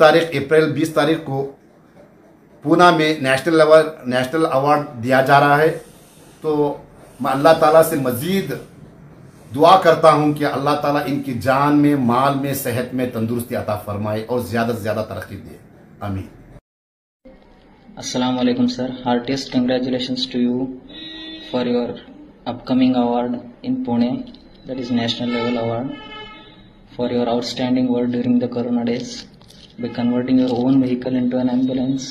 तारीख को पूना में नेशनल अवार्ड दिया जा रहा है। तो मैं अल्लाह ताला से मज़ीद दुआ करता हूं कि अल्लाह ताला इनकी जान में, माल में, सेहत में तंदुरुस्ती अता फरमाए और ज़्यादा से ज़्यादा तरक्की दे। आमीन। Assalamu alaikum sir. Heartiest congratulations to you for your upcoming award in Pune, that is national level award, for your outstanding work during the corona days by converting your own vehicle into an ambulance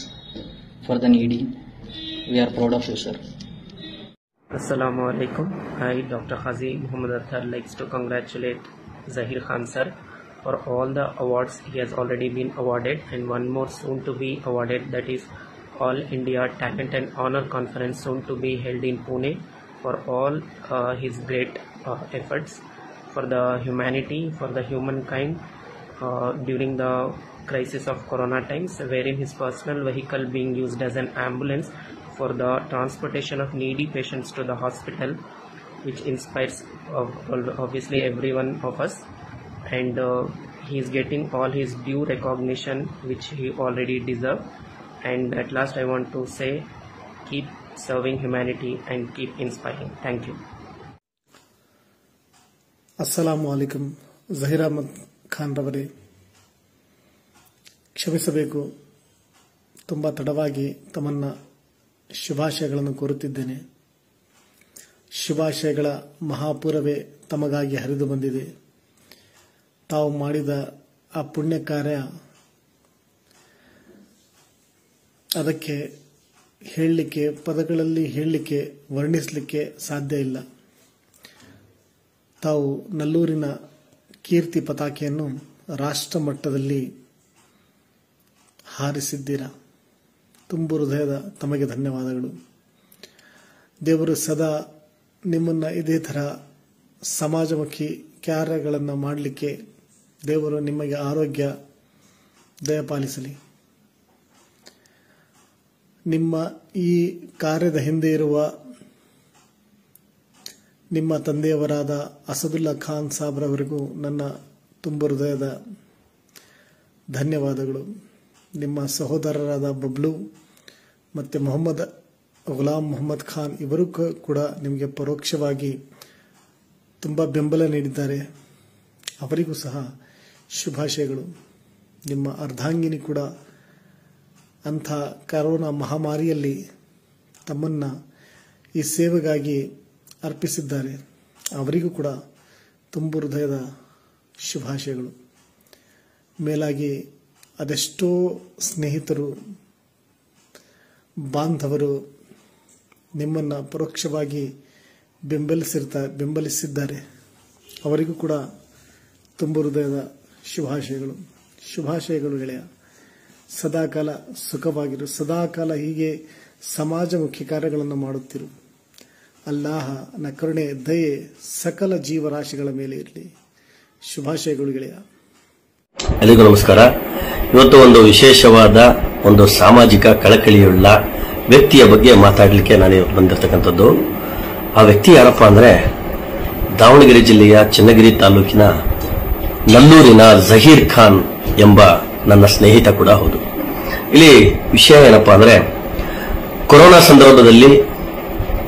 for the needy. We are proud of you, sir. Assalamu alaikum. I, Dr. Khazi Muhammad Athar, likes to congratulate Zahir Khan sir for all the awards he has already been awarded, and one more soon to be awarded, that is All India Talent and Honor Conference, soon to be held in Pune, for all his great efforts for the humanity, for the humankind during the crisis of corona times, wherein his personal vehicle being used as an ambulance for the transportation of needy patients to the hospital, which inspires obviously everyone of us, and he is getting all his due recognition which he already deserves. And at last I want to say, keep serving humanity and keep inspiring. Thank you. Assalamu alaikum. Zahir Ahmad Khan ರವರೇ, ಕ್ಷಮಿಸಬೇಕು, ತುಂಬ ತಡವಾಗಿ ತಮ್ಮನ್ನ ಶುಭಾಶಯಗಳನ್ನು ಕೋರುತ್ತಿದ್ದೇನೆ. ಶುಭಾಶಯಗಳ ಮಹಾಪೂರವೇ ತಮಗಾಗಿ ಹರಿದು ಬಂದಿದೆ. ತಾವು ಮಾಡಿದ ಆ ಪುಣ್ಯ ಕಾರ್ಯ, ಅದಕ್ಕೆ ಹೇಳಲಿಕ್ಕೆ, ಪದಗಳಲ್ಲಿ ಹೇಳಲಿಕ್ಕೆ, ವರ್ಣಿಸಲಿಕ್ಕೆ ಸಾಧ್ಯ ಇಲ್ಲ. ತಾವು ನಲ್ಲೂರಿನ ಕೀರ್ತಿ ಪತಾಕೆಯನ್ನು ರಾಷ್ಟ್ರ ಮಟ್ಟದಲ್ಲಿ ಹಾರಿಸಿದ್ದೀರಾ. ತುಂಬು ಹೃದಯದ ತಮಗೆ ಧನ್ಯವಾದಗಳು. ದೇವರು ಸದಾ ನಿಮ್ಮನ್ನು ಇದೇ ಥರ ಸಮಾಜಮುಖಿ ಕಾರ್ಯಗಳನ್ನು ಮಾಡಲಿಕ್ಕೆ ದೇವರು ನಿಮಗೆ ಆರೋಗ್ಯ ದಯಪಾಲಿಸಲಿ. ನಿಮ್ಮ ಈ ಕಾರ್ಯದ ಹಿಂದೆ ಇರುವ ನಿಮ್ಮ ತಂದೆಯವರಾದ ಅಸದುಲ್ಲಾ ಖಾನ್ ಸಾಬ್ರವರಿಗೂ ನನ್ನ ತುಂಬ ಹೃದಯದ ಧನ್ಯವಾದಗಳು. ನಿಮ್ಮ ಸಹೋದರರಾದ ಬಬ್ಲು ಮತ್ತು ಗುಲಾಂ ಮೊಹಮ್ಮದ್ ಖಾನ್ ಇವರು ಕೂಡ ನಿಮಗೆ ಪರೋಕ್ಷವಾಗಿ ತುಂಬ ಬೆಂಬಲ ನೀಡಿದ್ದಾರೆ. ಅವರಿಗೂ ಸಹ ಶುಭಾಶಯಗಳು. ನಿಮ್ಮ ಅರ್ಧಾಂಗಿನಿ ಕೂಡ ಅಂಥ ಕರೋನಾ ಮಹಾಮಾರಿಯಲ್ಲಿ ತಮ್ಮನ್ನು ಈ ಸೇವೆಗಾಗಿ ಅರ್ಪಿಸಿದ್ದಾರೆ. ಅವರಿಗೂ ಕೂಡ ತುಂಬ ಹೃದಯದ ಶುಭಾಶಯಗಳು. ಮೇಲಾಗಿ ಅದೆಷ್ಟೋ ಸ್ನೇಹಿತರು, ಬಾಂಧವರು ನಿಮ್ಮನ್ನು ಪರೋಕ್ಷವಾಗಿ ಬೆಂಬಲಿಸಿದ್ದಾರೆ. ಅವರಿಗೂ ಕೂಡ ತುಂಬ ಹೃದಯದ ಶುಭಾಶಯಗಳು. ಶುಭಾಶಯಗಳು ಗೆಳೆಯ. ಸದಾಕಾಲ ಸುಖವಾಗಿರು. ಸದಾಕಾಲ ಹೀಗೆ ಸಮಾಜಮುಖಿ ಕಾರ್ಯಗಳನ್ನು ಮಾಡುತ್ತಿರು. ಅಲ್ಲಾಹನ ಕರುಣೆ, ದಯೆ ಸಕಲ ಜೀವರಾಶಿಗಳ ಮೇಲೆ ಇರಲಿ. ಶುಭಾಶಯಗಳು ಗೆಳೆಯ. ಎಲ್ಲರಿಗೂ ನಮಸ್ಕಾರ. ಇವತ್ತು ಒಂದು ವಿಶೇಷವಾದ ಒಂದು ಸಾಮಾಜಿಕ ಕಳಕಳಿಯುಳ್ಳ ವ್ಯಕ್ತಿಯ ಬಗ್ಗೆ ಮಾತಾಡಲಿಕ್ಕೆ ನಾನು ಬಂದಿರತಕ್ಕಂಥದ್ದು. ಆ ವ್ಯಕ್ತಿ ಯಾರಪ್ಪ ಅಂದ್ರೆ ದಾವಣಗೆರೆ ಜಿಲ್ಲೆಯ ಚನ್ನಗಿರಿ ತಾಲೂಕಿನ ನಲ್ಲೂರಿನ ಜಹೀರ್ ಖಾನ್ ಎಂಬ ನನ್ನ ಸ್ನೇಹಿತ ಕೂಡ ಹೌದು. ಇಲ್ಲಿ ವಿಷಯ ಏನಪ್ಪಾ ಅಂದ್ರೆ, ಕೊರೋನಾ ಸಂದರ್ಭದಲ್ಲಿ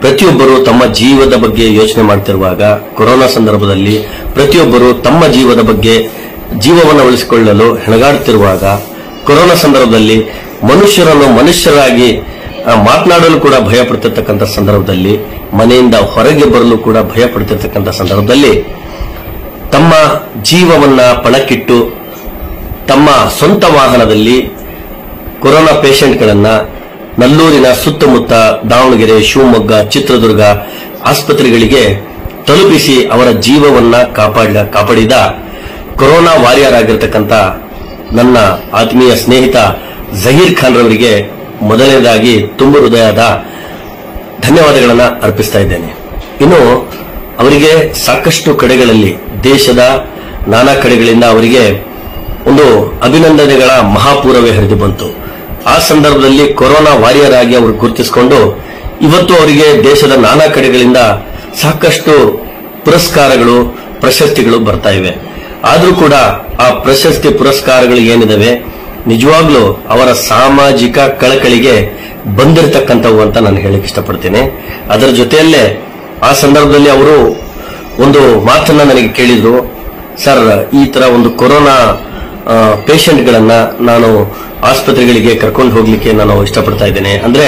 ಪ್ರತಿಯೊಬ್ಬರು ತಮ್ಮ ಜೀವದ ಬಗ್ಗೆ ಯೋಚನೆ ಮಾಡ್ತಿರುವಾಗ, ಕೊರೋನಾ ಸಂದರ್ಭದಲ್ಲಿ ಪ್ರತಿಯೊಬ್ಬರು ತಮ್ಮ ಜೀವದ ಬಗ್ಗೆ ಜೀವವನ್ನು ಉಳಿಸಿಕೊಳ್ಳಲು ಹೆಣಗಾಡುತ್ತಿರುವಾಗ, ಕೊರೋನಾ ಸಂದರ್ಭದಲ್ಲಿ ಮನುಷ್ಯರನ್ನು ಮನುಷ್ಯರಾಗಿ ಮಾತನಾಡಲು ಕೂಡ ಭಯ ಪಡ್ತಿರ್ತಕ್ಕಂಥ ಸಂದರ್ಭದಲ್ಲಿ, ಮನೆಯಿಂದ ಹೊರಗೆ ಬರಲು ಕೂಡ ಭಯ ಪಡ್ತಿರ್ತಕ್ಕಂಥ ಸಂದರ್ಭದಲ್ಲಿ ತಮ್ಮ ಜೀವವನ್ನ ಪಣಕ್ಕಿಟ್ಟು ತಮ್ಮ ಸ್ವಂತ ವಾಹನದಲ್ಲಿ ಕೊರೋನಾ ಪೇಷಂಟ್ಗಳನ್ನ ನಲ್ಲೂರಿನ ಸುತ್ತಮುತ್ತ ದಾವಣಗೆರೆ, ಶಿವಮೊಗ್ಗ, ಚಿತ್ರದುರ್ಗ ಆಸ್ಪತ್ರೆಗಳಿಗೆ ತಲುಪಿಸಿ ಅವರ ಜೀವವನ್ನ ಕಾಪಾಡಿದ ಕೊರೋನಾ ವಾರಿಯರ್ ಆಗಿರತಕ್ಕಂಥ ನನ್ನ ಆತ್ಮೀಯ ಸ್ನೇಹಿತ ಜಹೀರ್ ಖಾನ್ ರವರಿಗೆ ಮೊದಲನೇದಾಗಿ ತುಂಬ ಹೃದಯದ ಧನ್ಯವಾದಗಳನ್ನು ಅರ್ಪಿಸ್ತಾ ಇದ್ದೇನೆ. ಇನ್ನು ಅವರಿಗೆ ಸಾಕಷ್ಟು ಕಡೆಗಳಲ್ಲಿ, ದೇಶದ ನಾನಾ ಕಡೆಗಳಿಂದ ಅವರಿಗೆ ಒಂದು ಅಭಿನಂದನೆಗಳ ಮಹಾಪೂರವೇ ಹರಿದು ಬಂತು. ಆ ಸಂದರ್ಭದಲ್ಲಿ ಕೊರೋನಾ ವಾರಿಯರ್ ಆಗಿ ಅವರು ಗುರುತಿಸಿಕೊಂಡು ಇವತ್ತು ಅವರಿಗೆ ದೇಶದ ನಾನಾ ಕಡೆಗಳಿಂದ ಸಾಕಷ್ಟು ಪುರಸ್ಕಾರಗಳು, ಪ್ರಶಸ್ತಿಗಳು ಬರ್ತಾ ಇವೆ. ಆದರೂ ಕೂಡ ಆ ಪ್ರಶಸ್ತಿ ಪುರಸ್ಕಾರಗಳು ಏನಿದಾವೆ ನಿಜವಾಗ್ಲೂ ಅವರ ಸಾಮಾಜಿಕ ಕಳಕಳಿಗೆ ಬಂದಿರತಕ್ಕಂಥವು ಅಂತ ನಾನು ಹೇಳಕ್ ಇಷ್ಟಪಡ್ತೇನೆ. ಅದರ ಜೊತೆಯಲ್ಲೇ ಆ ಸಂದರ್ಭದಲ್ಲಿ ಅವರು ಒಂದು ಮಾತನ್ನ ನನಗೆ ಕೇಳಿದ್ರು, ಸರ್ ಈ ತರ ಒಂದು ಕೊರೋನಾ ಪೇಷಂಟ್ಗಳನ್ನ ನಾನು ಆಸ್ಪತ್ರೆಗಳಿಗೆ ಕರ್ಕೊಂಡು ಹೋಗ್ಲಿಕ್ಕೆ ನಾನು ಇಷ್ಟಪಡ್ತಾ ಇದ್ದೇನೆ. ಅಂದ್ರೆ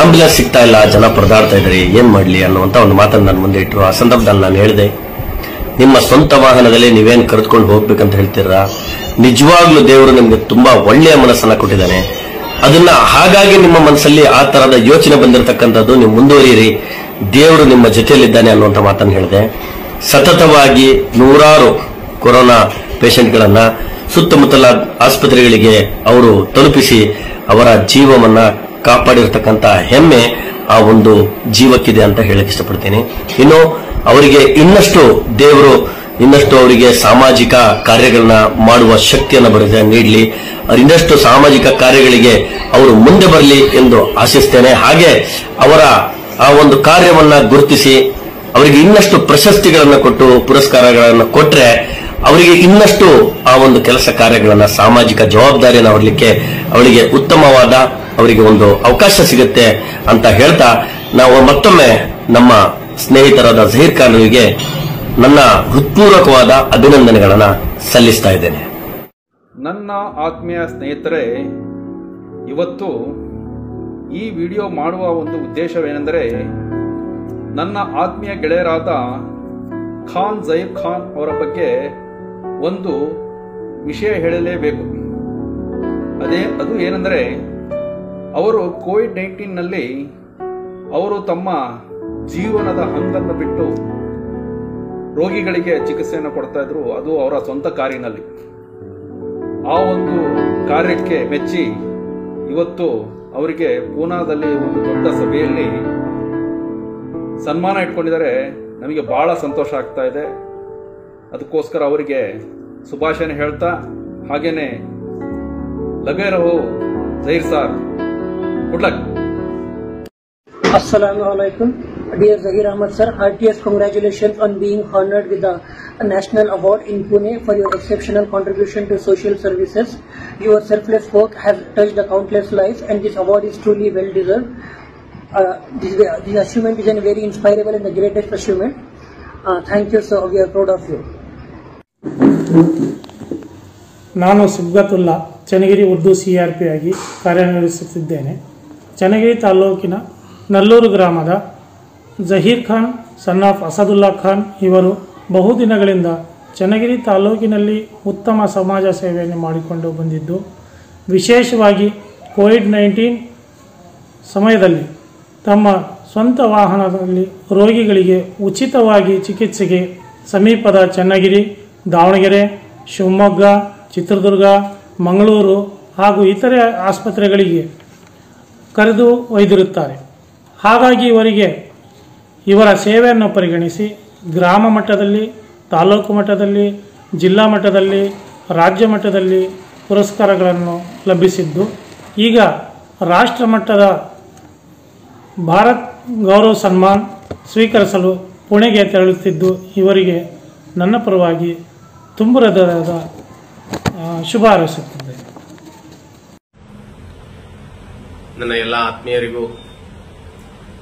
ಆಂಬ್ಯುಲೆನ್ಸ್ ಸಿಗ್ತಾ ಇಲ್ಲ, ಜನ ಪರದಾಡ್ತಾ ಇದ್ದಾರೆ, ಏನ್ ಮಾಡ್ಲಿ ಅನ್ನುವಂತ ಒಂದು ಮಾತನ್ನು ನನ್ನ ಮುಂದೆ ಇಟ್ಟರು. ಆ ಸಂದರ್ಭದಲ್ಲಿ ನಾನು ಹೇಳಿದೆ, ನಿಮ್ಮ ಸ್ವಂತ ವಾಹನದಲ್ಲಿ ನೀವೇನು ಕರೆದುಕೊಂಡು ಹೋಗ್ಬೇಕಂತ ಹೇಳ್ತೀರಾ, ನಿಜವಾಗ್ಲೂ ದೇವರು ನಿಮ್ಗೆ ತುಂಬಾ ಒಳ್ಳೆಯ ಮನಸ್ಸನ್ನ ಕೊಟ್ಟಿದ್ದಾನೆ. ಅದನ್ನ ಹಾಗಾಗಿ ನಿಮ್ಮ ಮನಸ್ಸಲ್ಲಿ ಆ ತರದ ಯೋಚನೆ ಬಂದಿರತಕ್ಕಂಥದ್ದು, ನೀವು ಮುಂದುವರಿಯಿರಿ, ದೇವರು ನಿಮ್ಮ ಜೊತೆಯಲ್ಲಿದ್ದಾನೆ ಅನ್ನುವಂಥ ಮಾತನ್ನು ಹೇಳಿದೆ. ಸತತವಾಗಿ ನೂರಾರು ಕೊರೋನಾ ಪೇಷಂಟ್ಗಳನ್ನ ಸುತ್ತಮುತ್ತಲ ಆಸ್ಪತ್ರೆಗಳಿಗೆ ಅವರು ತಲುಪಿಸಿ ಅವರ ಜೀವವನ್ನ ಕಾಪಾಡಿರತಕ್ಕಂಥ ಹೆಮ್ಮೆ ಆ ಒಂದು ಜೀವಕ್ಕಿದೆ ಅಂತ ಹೇಳಕ್ ಇಷ್ಟಪಡ್ತೀನಿ. ಇನ್ನು ಅವರಿಗೆ ಇನ್ನಷ್ಟು ದೇವರು ಅವರಿಗೆ ಸಾಮಾಜಿಕ ಕಾರ್ಯಗಳನ್ನ ಮಾಡುವ ಶಕ್ತಿಯನ್ನು ನೀಡಲಿ, ಇನ್ನಷ್ಟು ಸಾಮಾಜಿಕ ಕಾರ್ಯಗಳಿಗೆ ಅವರು ಮುಂದೆ ಬರಲಿ ಎಂದು ಆಶಿಸ್ತೇನೆ. ಹಾಗೆ ಅವರ ಆ ಒಂದು ಕಾರ್ಯವನ್ನ ಗುರುತಿಸಿ ಅವರಿಗೆ ಇನ್ನಷ್ಟು ಪ್ರಶಸ್ತಿಗಳನ್ನ ಕೊಟ್ಟು ಪುರಸ್ಕಾರಗಳನ್ನು ಕೊಟ್ರೆ ಅವರಿಗೆ ಇನ್ನಷ್ಟು ಆ ಒಂದು ಕೆಲಸ ಕಾರ್ಯಗಳನ್ನ, ಸಾಮಾಜಿಕ ಜವಾಬ್ದಾರಿಯನ್ನು ಹೊರಲಿಕ್ಕೆ ಅವರಿಗೆ ಉತ್ತಮವಾದ ಅವರಿಗೆ ಒಂದು ಅವಕಾಶ ಸಿಗುತ್ತೆ ಅಂತ ಹೇಳ್ತಾ, ನಾವು ಮತ್ತೊಮ್ಮೆ ನಮ್ಮ ಸ್ನೇಹಿತರಾದ ಜಹೀರ್ ಖಾನ್ ಅವರಿಗೆ ನನ್ನ ಹೃತ್ಪೂರ್ವಕವಾದ ಅಭಿನಂದನೆಗಳನ್ನು ಸಲ್ಲಿಸ್ತಾ ಇದ್ದೇನೆ. ನನ್ನ ಆತ್ಮೀಯ ಸ್ನೇಹಿತರೆ, ಇವತ್ತು ಈ ವಿಡಿಯೋ ಮಾಡುವ ಒಂದು ಉದ್ದೇಶವೇನೆಂದರೆ, ನನ್ನ ಆತ್ಮೀಯ ಗೆಳೆಯರಾದ ಖಾನ್ ಜಹೀರ್ ಖಾನ್ ಅವರ ಬಗ್ಗೆ ಒಂದು ವಿಷಯ ಹೇಳಲೇಬೇಕು. ಅದು ಏನೆಂದರೆ, ಅವರು ಕೋವಿಡ್-19ನಲ್ಲಿ ಅವರು ತಮ್ಮ ಜೀವನದ ಹಂಗನ್ನು ಬಿಟ್ಟು ರೋಗಿಗಳಿಗೆ ಚಿಕಿತ್ಸೆಯನ್ನು ಕೊಡ್ತಾ ಇದ್ರು. ಅದು ಅವರ ಸ್ವಂತ ಕಾರಿನಲ್ಲಿ. ಆ ಒಂದು ಕಾರ್ಯಕ್ಕೆ ಮೆಚ್ಚಿ ಇವತ್ತು ಅವರಿಗೆ ಪೂನಾದಲ್ಲಿ ಒಂದು ದೊಡ್ಡ ಸಭೆಯಲ್ಲಿ ಸನ್ಮಾನ ಇಟ್ಕೊಂಡಿದ್ದಾರೆ. ನಮಗೆ ಬಹಳ ಸಂತೋಷ ಆಗ್ತಾ ಇದೆ. ಅದಕ್ಕೋಸ್ಕರ ಅವರಿಗೆ ಶುಭಾಶಯ ಹೇಳ್ತಾ, ಹಾಗೇನೆ ಲಗೇ ರಹೋ Zaheer sir, good luck. Assalamu alaikum. Dear Zahir Ahmad sir, heartiest congratulations on being honored with the National Award in Pune for your exceptional contribution to social services. Your selfless work has touched the countless lives, and this award is truly well deserved. This achievement is a very inspirable and the greatest achievement. Thank you sir, we are proud of you. ನಾನು ಸಿಬ್ಗತುಲ್ಲಾ Channagiri Urdu CRP ಆಗಿ ಕಾರ್ಯನಿರ್ವಹಿಸುತ್ತಿದ್ದೇನೆ. ಚನ್ನಗಿರಿ ತಾಲೂಕಿನ ನಲ್ಲೂರು ಗ್ರಾಮದ Zaheer Khan son of Asadullah Khan ಇವರು ಬಹುದಿನಗಳಿಂದ ಚನ್ನಗಿರಿ ತಾಲೂಕಿನಲ್ಲಿ ಉತ್ತಮ ಸಮಾಜ ಸೇವೆಯನ್ನು ಮಾಡಿಕೊಂಡು ಬಂದಿದ್ದು, ವಿಶೇಷವಾಗಿ ಕೋವಿಡ್-19 ಸಮಯದಲ್ಲಿ ತಮ್ಮ ಸ್ವಂತ ವಾಹನದಲ್ಲಿ ರೋಗಿಗಳಿಗೆ ಉಚಿತವಾಗಿ ಚಿಕಿತ್ಸೆಗೆ ಸಮೀಪದ ಚನ್ನಗಿರಿ, ದಾವಣಗೆರೆ, ಶಿವಮೊಗ್ಗ, ಚಿತ್ರದುರ್ಗ, ಮಂಗಳೂರು ಹಾಗೂ ಇತರೆ ಆಸ್ಪತ್ರೆಗಳಿಗೆ ಕರೆದು ಒಯ್ದಿರುತ್ತಾರೆ. ಹಾಗಾಗಿ ಇವರ ಸೇವೆಯನ್ನು ಪರಿಗಣಿಸಿ ಗ್ರಾಮ ಮಟ್ಟದಲ್ಲಿ, ತಾಲೂಕು ಮಟ್ಟದಲ್ಲಿ, ಜಿಲ್ಲಾ ಮಟ್ಟದಲ್ಲಿ, ರಾಜ್ಯ ಮಟ್ಟದಲ್ಲಿ ಪುರಸ್ಕಾರಗಳನ್ನು ಲಭಿಸಿದ್ದು, ಈಗ ರಾಷ್ಟ್ರಮಟ್ಟದ ಭಾರತ್ ಗೌರವ ಸನ್ಮಾನ್ ಸ್ವೀಕರಿಸಲು ಪುಣೆಗೆ ತೆರಳುತ್ತಿದ್ದು, ಇವರಿಗೆ ನನ್ನ ಪರವಾಗಿ ತುಂಬು ಹೃದಯದ ಶುಭ ಹಾರೈಸುತ್ತಿದ್ದೆ. ನನ್ನ ಎಲ್ಲ ಆತ್ಮೀಯರಿಗೂ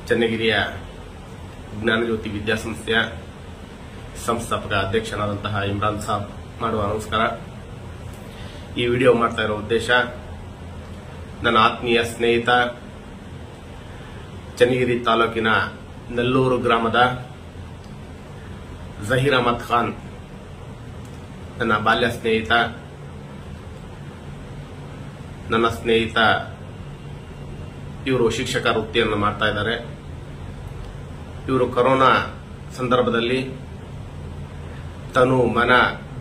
ಚನ್ನಗಿರಿಯ ಜ್ಞಾನಜ್ಯೋತಿ ವಿದ್ಯಾಸಂಸ್ಥೆಯ ಸಂಸ್ಥಾಪಕ ಅಧ್ಯಕ್ಷನಾದಂತಹ ಇಮ್ರಾನ್ ಸಾಬ್ ಮಾಡುವ ನಮಸ್ಕಾರ. ಈ ವಿಡಿಯೋ ಮಾಡ್ತಾ ಇರೋ ಉದ್ದೇಶ, ನನ್ನ ಆತ್ಮೀಯ ಸ್ನೇಹಿತ ಚನ್ನಗಿರಿ ತಾಲೂಕಿನ ನಲ್ಲೂರು ಗ್ರಾಮದ ಜಹೀರ್ ಅಹಮದ್ ಖಾನ್, ನನ್ನ ಬಾಲ್ಯ ಸ್ನೇಹಿತ, ನನ್ನ ಸ್ನೇಹಿತ. ಇವರು ಶಿಕ್ಷಕ ವೃತ್ತಿಯನ್ನು ಮಾಡ್ತಾ ಇದ್ದಾರೆ. ಇವರು ಕೊರೋನಾ ಸಂದರ್ಭದಲ್ಲಿ ತನು ಮನ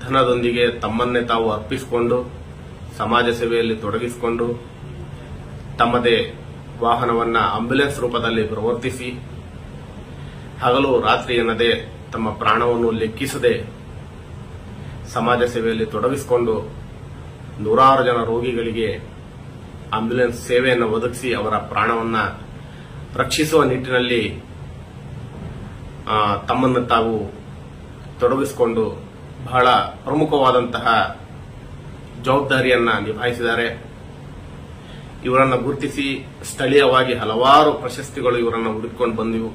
ಧನದೊಂದಿಗೆ ತಮ್ಮನ್ನೇ ತಾವು ಅರ್ಪಿಸಿಕೊಂಡು ಸಮಾಜ ಸೇವೆಯಲ್ಲಿ ತೊಡಗಿಸಿಕೊಂಡು ತಮ್ಮದೇ ವಾಹನವನ್ನ ಆಂಬ್ಯುಲೆನ್ಸ್ ರೂಪದಲ್ಲಿ ಪ್ರವರ್ತಿಸಿ ಹಗಲು ರಾತ್ರಿ ಎನ್ನದೆ ತಮ್ಮ ಪ್ರಾಣವನ್ನು ಲೆಕ್ಕಿಸದೆ ಸಮಾಜ ಸೇವೆಯಲ್ಲಿ ತೊಡಗಿಸಿಕೊಂಡು ನೂರಾರು ಜನ ರೋಗಿಗಳಿಗೆ ಆಂಬ್ಯುಲೆನ್ಸ್ ಸೇವೆಯನ್ನು ಒದಗಿಸಿ ಅವರ ಪ್ರಾಣವನ್ನು ರಕ್ಷಿಸುವ ನಿಟ್ಟಿನಲ್ಲಿ ತಮ್ಮನ್ನು ತಾವು ತೊಡಗಿಸಿಕೊಂಡು ಬಹಳ ಪ್ರಮುಖವಾದಂತಹ ಜವಾಬ್ದಾರಿಯನ್ನ ನಿಭಾಯಿಸಿದ್ದಾರೆ. ಇವರನ್ನು ಗುರುತಿಸಿ ಸ್ಥಳೀಯವಾಗಿ ಹಲವಾರು ಪ್ರಶಸ್ತಿಗಳು ಇವರನ್ನು ಹುಡುಕಿಕೊಂಡು ಬಂದಿವು,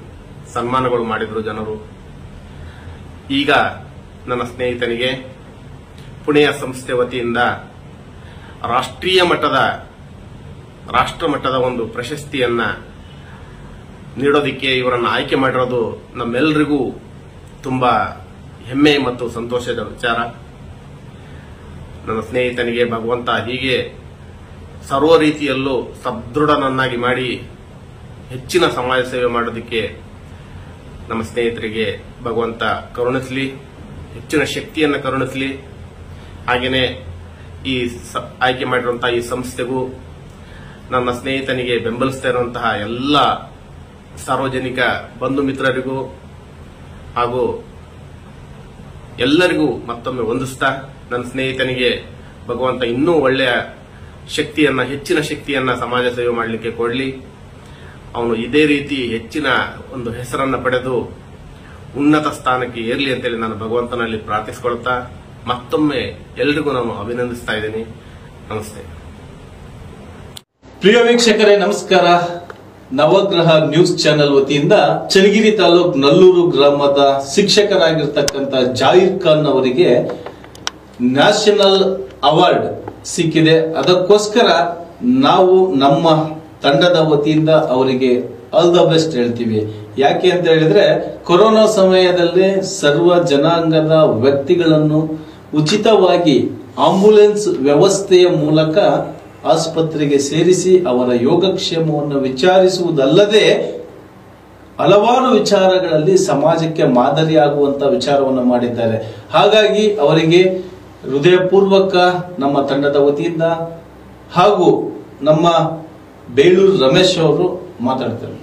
ಸನ್ಮಾನಗಳು ಮಾಡಿದ್ರು ಜನರು. ಈಗ ನನ್ನ ಸ್ನೇಹಿತನಿಗೆ ಪುಣೆಯ ಸಂಸ್ಥೆ ವತಿಯಿಂದ ರಾಷ್ಟ್ರಮಟ್ಟದ ಒಂದು ಪ್ರಶಸ್ತಿಯನ್ನ ನೀಡೋದಿಕ್ಕೆ ಇವರನ್ನು ಆಯ್ಕೆ ಮಾಡಿರೋದು ನಮ್ಮೆಲ್ಲರಿಗೂ ತುಂಬಾ ಹೆಮ್ಮೆ ಮತ್ತು ಸಂತೋಷದ ವಿಚಾರ. ನನ್ನ ಸ್ನೇಹಿತನಿಗೆ ಭಗವಂತ ಹೀಗೆ ಸರ್ವ ರೀತಿಯಲ್ಲೂ ಸದೃಢನನ್ನಾಗಿ ಮಾಡಿ ಹೆಚ್ಚಿನ ಸಮಾಜ ಸೇವೆ ಮಾಡೋದಕ್ಕೆ ನಮ್ಮ ಸ್ನೇಹಿತರಿಗೆ ಭಗವಂತ ಕರುಣಿಸಲಿ, ಹೆಚ್ಚಿನ ಶಕ್ತಿಯನ್ನು ಕರುಣಿಸಲಿ. ಹಾಗೆಯೇ ಈ ಆಯ್ಕೆ ಮಾಡಿರುವಂತಹ ಈ ಸಂಸ್ಥೆಗೂ ನನ್ನ ಸ್ನೇಹಿತನಿಗೆ ಬೆಂಬಲಿಸ್ತಾ ಇರುವಂತಹ ಎಲ್ಲ ಸಾರ್ವಜನಿಕ ಬಂಧು ಮಿತ್ರರಿಗೂ ಹಾಗೂ ಎಲ್ಲರಿಗೂ ಮತ್ತೊಮ್ಮೆ ವಂದಿಸ್ತಾ, ನನ್ನ ಸ್ನೇಹಿತನಿಗೆ ಭಗವಂತ ಇನ್ನೂ ಒಳ್ಳೆಯ ಶಕ್ತಿಯನ್ನ, ಹೆಚ್ಚಿನ ಶಕ್ತಿಯನ್ನ ಸಮಾಜ ಸೇವೆ ಮಾಡಲಿಕ್ಕೆ ಕೊಡಲಿ. ಅವನು ಇದೇ ರೀತಿ ಹೆಚ್ಚಿನ ಒಂದು ಹೆಸರನ್ನ ಪಡೆದು ಉನ್ನತ ಸ್ಥಾನಕ್ಕೆ ಏರಲಿ ಅಂತೇಳಿ ನಾನು ಭಗವಂತನಲ್ಲಿ ಪ್ರಾರ್ಥಿಸಿಕೊಳ್ತಾ ಮತ್ತೊಮ್ಮೆ ಎಲ್ರಿಗೂ ನಾನು ಅಭಿನಂದಿಸ್ತಾ ಇದ್ದೀನಿ. ನಮಸ್ತೆ. ಪ್ರಿಯ ವೀಕ್ಷಕರೇ ನಮಸ್ಕಾರ. ನವಗ್ರಹ ನ್ಯೂಸ್ ಚಾನೆಲ್ ವತಿಯಿಂದ ಚನ್ನಗಿರಿ ತಾಲೂಕು ನಲ್ಲೂರು ಗ್ರಾಮದ ಶಿಕ್ಷಕರಾಗಿರ್ತಕ್ಕಂಥ ಜಾಹಿರ್ ಖಾನ್ ಅವರಿಗೆ ನ್ಯಾಷನಲ್ ಅವಾರ್ಡ್ ಸಿಕ್ಕಿದೆ. ಅದಕ್ಕೋಸ್ಕರ ನಾವು ನಮ್ಮ ತಂಡದ ವತಿಯಿಂದ ಅವರಿಗೆ ಆಲ್ ದ ಬೆಸ್ಟ್ ಹೇಳ್ತೀವಿ. ಯಾಕೆ ಅಂತ ಹೇಳಿದ್ರೆ, ಕೊರೋನಾ ಸಮಯದಲ್ಲಿ ಸರ್ವ ಜನಾಂಗದ ವ್ಯಕ್ತಿಗಳನ್ನು ಉಚಿತವಾಗಿ ಆಂಬ್ಯುಲೆನ್ಸ್ ವ್ಯವಸ್ಥೆಯ ಮೂಲಕ ಆಸ್ಪತ್ರೆಗೆ ಸೇರಿಸಿ ಅವರ ಯೋಗಕ್ಷೇಮವನ್ನು ವಿಚಾರಿಸುವುದಲ್ಲದೆ ಹಲವಾರು ವಿಚಾರಗಳಲ್ಲಿ ಸಮಾಜಕ್ಕೆ ಮಾದರಿಯಾಗುವಂತಹ ವಿಚಾರವನ್ನು ಮಾಡಿದ್ದಾರೆ. ಹಾಗಾಗಿ ಅವರಿಗೆ ಹೃದಯಪೂರ್ವಕ ನಮ್ಮ ತಂಡದ ವತಿಯಿಂದ ಹಾಗೂ ನಮ್ಮ ಬೇಳೂರು ರಮೇಶ್ ಅವರು ಮಾತಾಡ್ತಾರೆ.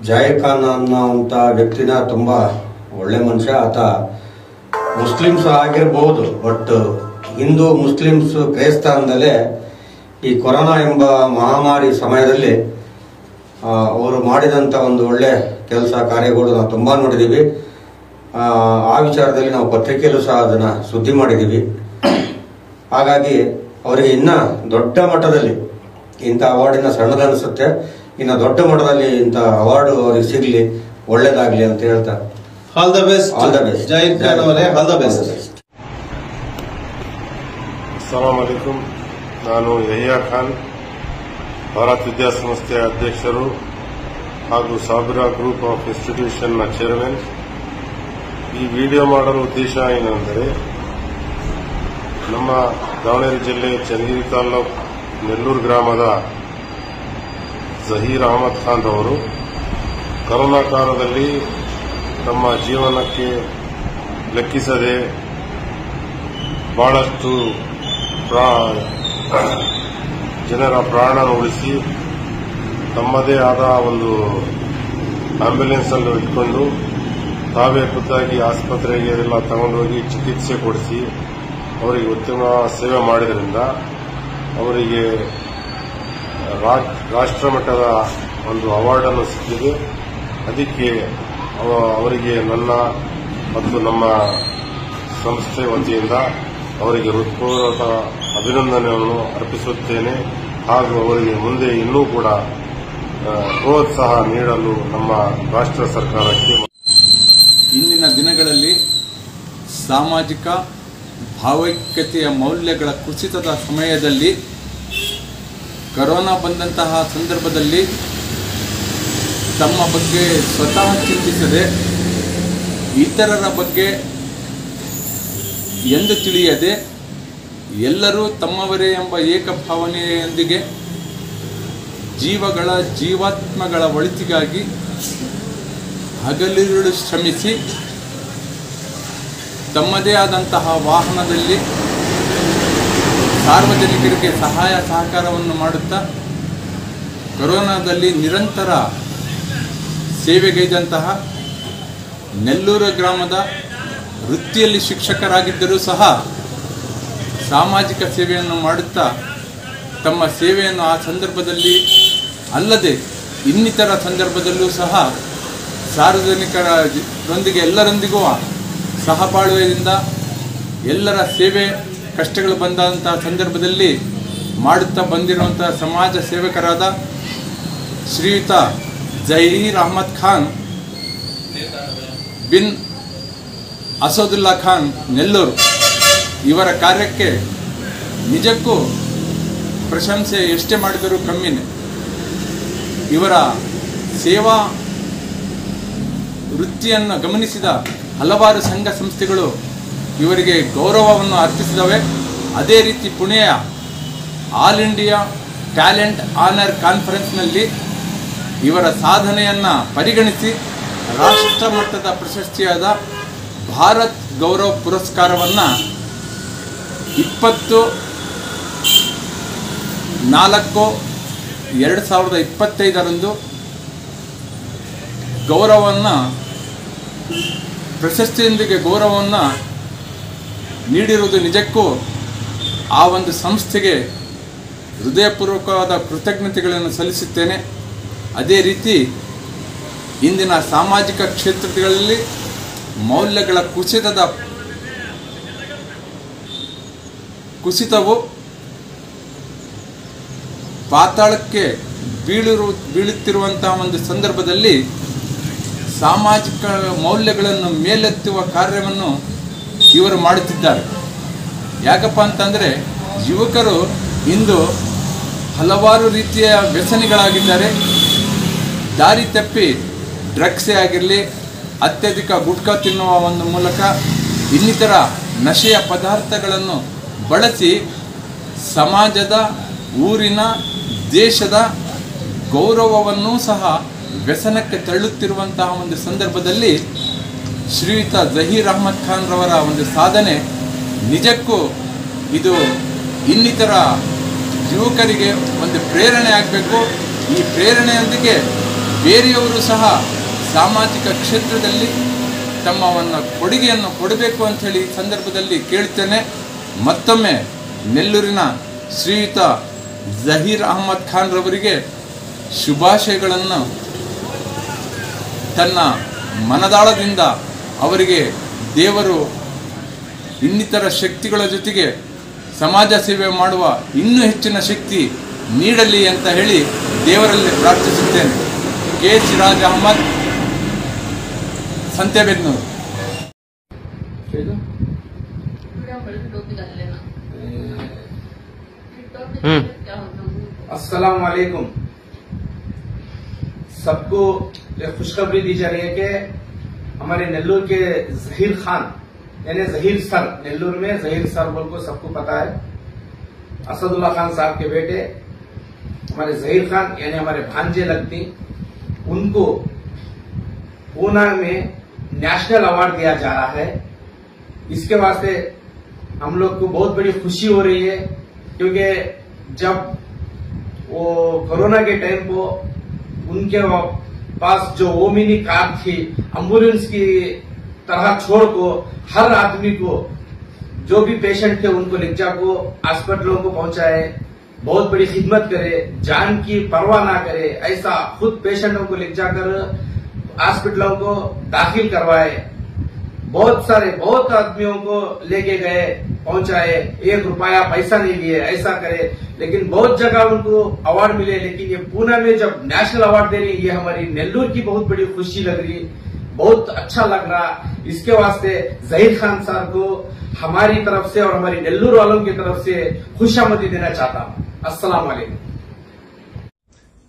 ಜಾಹಿರ್ ಖಾನ್ ಅನ್ನೋಂಥ ವ್ಯಕ್ತಿನ ತುಂಬಾ ಒಳ್ಳೆ ಮನುಷ್ಯ. ಆತ ಮುಸ್ಲಿಮ್ಸ್ ಆಗಿರ್ಬಹುದು, ಬಟ್ ಹಿಂದೂ ಮುಸ್ಲಿಮ್ಸ್ ಕ್ರೈಸ್ತ ಅಂದಲೇ ಈ ಕೊರೋನಾ ಎಂಬ ಮಹಾಮಾರಿ ಸಮಯದಲ್ಲಿ ಅವರು ಮಾಡಿದಂಥ ಒಂದು ಒಳ್ಳೆ ಕೆಲಸ ಕಾರ್ಯಗಳು ನಾವು ತುಂಬಾ ನೋಡಿದ್ದೀವಿ. ಆ ವಿಚಾರದಲ್ಲಿ ನಾವು ಪತ್ರಿಕೆಯಲ್ಲೂ ಸಹ ಅದನ್ನ ಸುದ್ದಿ ಮಾಡಿದ್ದೀವಿ. ಹಾಗಾಗಿ ಅವರಿಗೆ ಇನ್ನ ದೊಡ್ಡ ಮಟ್ಟದಲ್ಲಿ ಇಂಥ ಅವಾರ್ಡಿನ ಸಣ್ಣದನಿಸುತ್ತೆ, ಇನ್ನು ದೊಡ್ಡ ಮಟ್ಟದಲ್ಲಿ ಇಂಥ ಅವಾರ್ಡ್ ಅವರಿಗೆ ಸಿಗಲಿ, ಒಳ್ಳೇದಾಗ್ಲಿ ಅಂತ ಹೇಳ್ತಾ all the best. All the best. Zahir Khan ಅವರೇ ಆಲ್ ದ ಬೆಸ್ಟ್. ಅಸ್ಸಲಾಂ ಅಲೈಕುಂ. ನಾನು ಯಹಿಯಾ ಖಾನ್, ಭಾರತ್ ವಿದ್ಯಾಸಂಸ್ಥೆಯ ಅಧ್ಯಕ್ಷರು ಹಾಗೂ ಸಾಬಿರಾ ಗ್ರೂಪ್ ಆಫ್ ಇನ್ಸ್ಟಿಟ್ಯೂಷನ್ನ ಚೇರ್ಮನ್. ಈ ವಿಡಿಯೋ ಮಾಡಲು ಉದ್ದೇಶ ಏನೆಂದರೆ, ನಮ್ಮ ದಾವಣಗೆರೆ ಜಿಲ್ಲೆ ಚನ್ನಗಿರಿ ತಾಲೂಕು ನೆಲ್ಲೂರು ಗ್ರಾಮದ ಜಹೀರ್ ಅಹಮದ್ ಖಾನ್ ರವರು ಕೊರೋನಾ ಕಾಲದಲ್ಲಿ ತಮ್ಮ ಜೀವನಕ್ಕೆ ಲೆಕ್ಕಿಸದೆ ಬಹಳಷ್ಟು ಜನರ ಪ್ರಾಣ ಉಳಿಸಿ ತಮ್ಮದೇ ಆದ ಒಂದು ಆಂಬ್ಯುಲೆನ್ಸ್ ಅನ್ನು ಇಟ್ಕೊಂಡು ತಾವೇ ಖುದ್ದಾಗಿ ಆಸ್ಪತ್ರೆಗೆ ಎಲ್ಲ ತಗೊಂಡೋಗಿ ಚಿಕಿತ್ಸೆ ಕೊಡಿಸಿ ಅವರಿಗೆ ಉತ್ತಮ ಸೇವೆ ಮಾಡಿದ್ರಿಂದ ಅವರಿಗೆ ರಾಷ್ಟ್ರ ಮಟ್ಟದ ಒಂದು ಅವಾರ್ಡ್ ಅನ್ನು ಸಿಕ್ಕಿದೆ. ಅದಕ್ಕೆ ಅವರಿಗೆ ನನ್ನ ಮತ್ತು ನಮ್ಮ ಸಂಸ್ಥೆ ವತಿಯಿಂದ ಅವರಿಗೆ ಹೃತ್ಪೂರ್ವಕ ಅಭಿನಂದನೆಯನ್ನು ಅರ್ಪಿಸುತ್ತೇನೆ. ಹಾಗೂ ಅವರಿಗೆ ಮುಂದೆ ಇನ್ನೂ ಕೂಡ ಪ್ರೋತ್ಸಾಹ ನೀಡಲು ನಮ್ಮ ರಾಷ್ಟ್ರ ಸರ್ಕಾರಕ್ಕೆ. ಇಂದಿನ ದಿನಗಳಲ್ಲಿ ಸಾಮಾಜಿಕ ಭಾವೈಕ್ಯತೆಯ ಮೌಲ್ಯಗಳ ಕುಸಿತದ ಸಮಯದಲ್ಲಿ ಕೊರೋನಾ ಬಂದಂತಹ ಸಂದರ್ಭದಲ್ಲಿ ತಮ್ಮ ಬಗ್ಗೆ ಸ್ವತಃ ಚಿಂತಿಸದೆ ಇತರರ ಬಗ್ಗೆ ಎಂದು ತಿಳಿಯದೆ ಎಲ್ಲರೂ ತಮ್ಮವರೇ ಎಂಬ ಏಕಭಾವನೆಯೊಂದಿಗೆ ಜೀವಾತ್ಮಗಳ ಒಳಿತಿಗಾಗಿ ಹಗಲಿರುಳು ಶ್ರಮಿಸಿ ತಮ್ಮದೇ ಆದಂತಹ ವಾಹನದಲ್ಲಿ ಸಾರ್ವಜನಿಕರಿಗೆ ಸಹಾಯ ಸಹಕಾರವನ್ನು ಮಾಡುತ್ತಾ ಕೊರೋನಾದಲ್ಲಿ ನಿರಂತರ ಸೇವೆಗೈದಂತಹ ನೆಲ್ಲೂರು ಗ್ರಾಮದ ವೃತ್ತಿಯಲ್ಲಿ ಶಿಕ್ಷಕರಾಗಿದ್ದರೂ ಸಹ ಸಾಮಾಜಿಕ ಸೇವೆಯನ್ನು ಮಾಡುತ್ತಾ ತಮ್ಮ ಸೇವೆಯನ್ನು ಆ ಸಂದರ್ಭದಲ್ಲಿ ಅಲ್ಲದೆ ಇನ್ನಿತರ ಸಂದರ್ಭದಲ್ಲೂ ಸಹ ಸಾರ್ವಜನಿಕರೊಂದಿಗೆ ಎಲ್ಲರೊಂದಿಗೂ ಸಹಬಾಳ್ವೆಯಿಂದ ಎಲ್ಲರ ಸೇವೆ ಕಷ್ಟಗಳು ಬಂದಂತಹ ಸಂದರ್ಭದಲ್ಲಿ ಮಾಡುತ್ತಾ ಬಂದಿರುವಂತಹ ಸಮಾಜ ಸೇವಕರಾದ ಶ್ರೀಯುತ ಜಹೀರ್ ಅಹಮದ್ ಖಾನ್ ಬಿನ್ ಅಸದುಲ್ಲಾ ಖಾನ್ ನೆಲ್ಲೂರು ಇವರ ಕಾರ್ಯಕ್ಕೆ ನಿಜಕ್ಕೂ ಪ್ರಶಂಸೆ ಎಷ್ಟೇ ಮಾಡಿದರೂ ಕಮ್ಮಿನೇ. ಇವರ ಸೇವಾ ವೃತ್ತಿಯನ್ನು ಗಮನಿಸಿದ ಹಲವಾರು ಸಂಘ ಸಂಸ್ಥೆಗಳು ಇವರಿಗೆ ಗೌರವವನ್ನು ಅರ್ಪಿಸಿದವೆ. ಅದೇ ರೀತಿ ಪುಣೆಯ ಆಲ್ ಇಂಡಿಯಾ ಟ್ಯಾಲೆಂಟ್ ಆನರ್ ಕಾನ್ಫರೆನ್ಸ್ನಲ್ಲಿ ಇವರ ಸಾಧನೆಯನ್ನು ಪರಿಗಣಿಸಿ ರಾಷ್ಟ್ರ ಮಟ್ಟದ ಪ್ರಶಸ್ತಿಯಾದ ಭಾರತ್ ಗೌರವ ಪುರಸ್ಕಾರವನ್ನು 20/4/2025 ಗೌರವವನ್ನು ಪ್ರಶಸ್ತಿಯೊಂದಿಗೆ ಗೌರವವನ್ನು ನೀಡಿರುವುದು ನಿಜಕ್ಕೂ ಆ ಒಂದು ಸಂಸ್ಥೆಗೆ ಹೃದಯಪೂರ್ವಕವಾದ ಕೃತಜ್ಞತೆಗಳನ್ನು ಸಲ್ಲಿಸುತ್ತೇನೆ. ಅದೇ ರೀತಿ ಇಂದಿನ ಸಾಮಾಜಿಕ ಕ್ಷೇತ್ರಗಳಲ್ಲಿ ಮೌಲ್ಯಗಳ ಕುಸಿತವು ಪಾತಾಳಕ್ಕೆ ಬೀಳುತ್ತಿರುವಂತಹ ಒಂದು ಸಂದರ್ಭದಲ್ಲಿ ಸಾಮಾಜಿಕ ಮೌಲ್ಯಗಳನ್ನು ಮೇಲೆತ್ತುವ ಕಾರ್ಯವನ್ನು ಇವರು ಮಾಡುತ್ತಿದ್ದಾರೆ. ಯಾಕಪ್ಪ ಅಂತಂದರೆ ಯುವಕರು ಇಂದು ಹಲವಾರು ರೀತಿಯ ವ್ಯಸನಿಗಳಾಗಿದ್ದಾರೆ. ದಾರಿ ತಪ್ಪಿ ಡ್ರಗ್ಸೇ ಆಗಿರಲಿ, ಅತ್ಯಧಿಕ ಗುಟ್ಕಾ ತಿನ್ನುವ ಒಂದು ಮೂಲಕ ಇನ್ನಿತರ ನಶೆಯ ಪದಾರ್ಥಗಳನ್ನು ಬಳಸಿ ಸಮಾಜದ, ಊರಿನ, ದೇಶದ ಗೌರವವನ್ನು ಸಹ ವ್ಯಸನಕ್ಕೆ ತಳ್ಳುತ್ತಿರುವಂತಹ ಒಂದು ಸಂದರ್ಭದಲ್ಲಿ ಶ್ರೀಯುತ ಜಹೀರ್ ಅಹಮದ್ ಖಾನ್ ರವರ ಒಂದು ಸಾಧನೆ ನಿಜಕ್ಕೂ ಇದು ಇನ್ನಿತರ ಯುವಕರಿಗೆ ಒಂದು ಪ್ರೇರಣೆ ಆಗಬೇಕು. ಈ ಪ್ರೇರಣೆಯೊಂದಿಗೆ ಬೇರೆಯವರು ಸಹ ಸಾಮಾಜಿಕ ಕ್ಷೇತ್ರದಲ್ಲಿ ತಮ್ಮವನ್ನು ಕೊಡುಗೆಯನ್ನು ಕೊಡಬೇಕು ಅಂಥೇಳಿ ಈ ಸಂದರ್ಭದಲ್ಲಿ ಕೇಳ್ತೇನೆ. ಮತ್ತೊಮ್ಮೆ ನೆಲ್ಲೂರಿನ ಶ್ರೀಯುತ ಜಹೀರ್ ಅಹಮದ್ ಖಾನ್ ರವರಿಗೆ ಶುಭಾಶಯಗಳನ್ನು ತನ್ನ ಮನದಾಳದಿಂದ ಅವರಿಗೆ ದೇವರು ಇನ್ನಿತರ ಶಕ್ತಿಗಳ ಜೊತೆಗೆ ಸಮಾಜ ಸೇವೆ ಮಾಡುವ ಇನ್ನೂ ಹೆಚ್ಚಿನ ಶಕ್ತಿ ನೀಡಲಿ ಅಂತ ಹೇಳಿ ದೇವರಲ್ಲಿ ಪ್ರಾರ್ಥಿಸುತ್ತೇನೆ. ಕೆ ಸಿರಾಜ್ ಅಹಮದ್, ಸಂತೆಬೆನ್ನೂರು. अस्सलाम वालेकुम। सबको खुशखबरी दी जा रही है कि हमारे नेल्लूर के जहीर खान यानी जहीर सर, नेल्लूर में जहीर सर बोल को सबको पता है, असदुल्ला खान साहब के बेटे हमारे जहीर खान यानी हमारे भांजे लगती, उनको पूना में नेशनल अवार्ड दिया जा रहा है। इसके वास्ते हम लोग को बहुत बड़ी खुशी हो रही है, क्योंकि जब वो कोरोना के टाइम को उनके पास जो ओमिनी कार थी, एम्बुलेंस की तरह छोड़ को हर आदमी को जो भी पेशेंट थे उनको लिज्जा को हॉस्पिटलों को पहुंचाए, बहुत बड़ी खिदमत करे, जान की परवाह ना करे, ऐसा खुद पेशेंटों को ले जाकर हॉस्पिटलों को दाखिल करवाए। बहुत आदमियों को लेके गए, पहुंचाए, 1 रुपया पैसा नहीं लिए, ऐसा करे। लेकिन बहुत जगह उनको अवार्ड मिले, लेकिन ये पूना में जब नेशनल अवार्ड दे रही, ये हमारी नेल्लूर की बहुत बड़ी खुशी लग रही, बहुत अच्छा लग रहा। इसके वास्ते जहीर खान साहब को हमारी तरफ से और हमारी नेल्लूर वालों की तरफ से खुशामदी देना चाहता हूँ। अस्सलाम वालेकुम।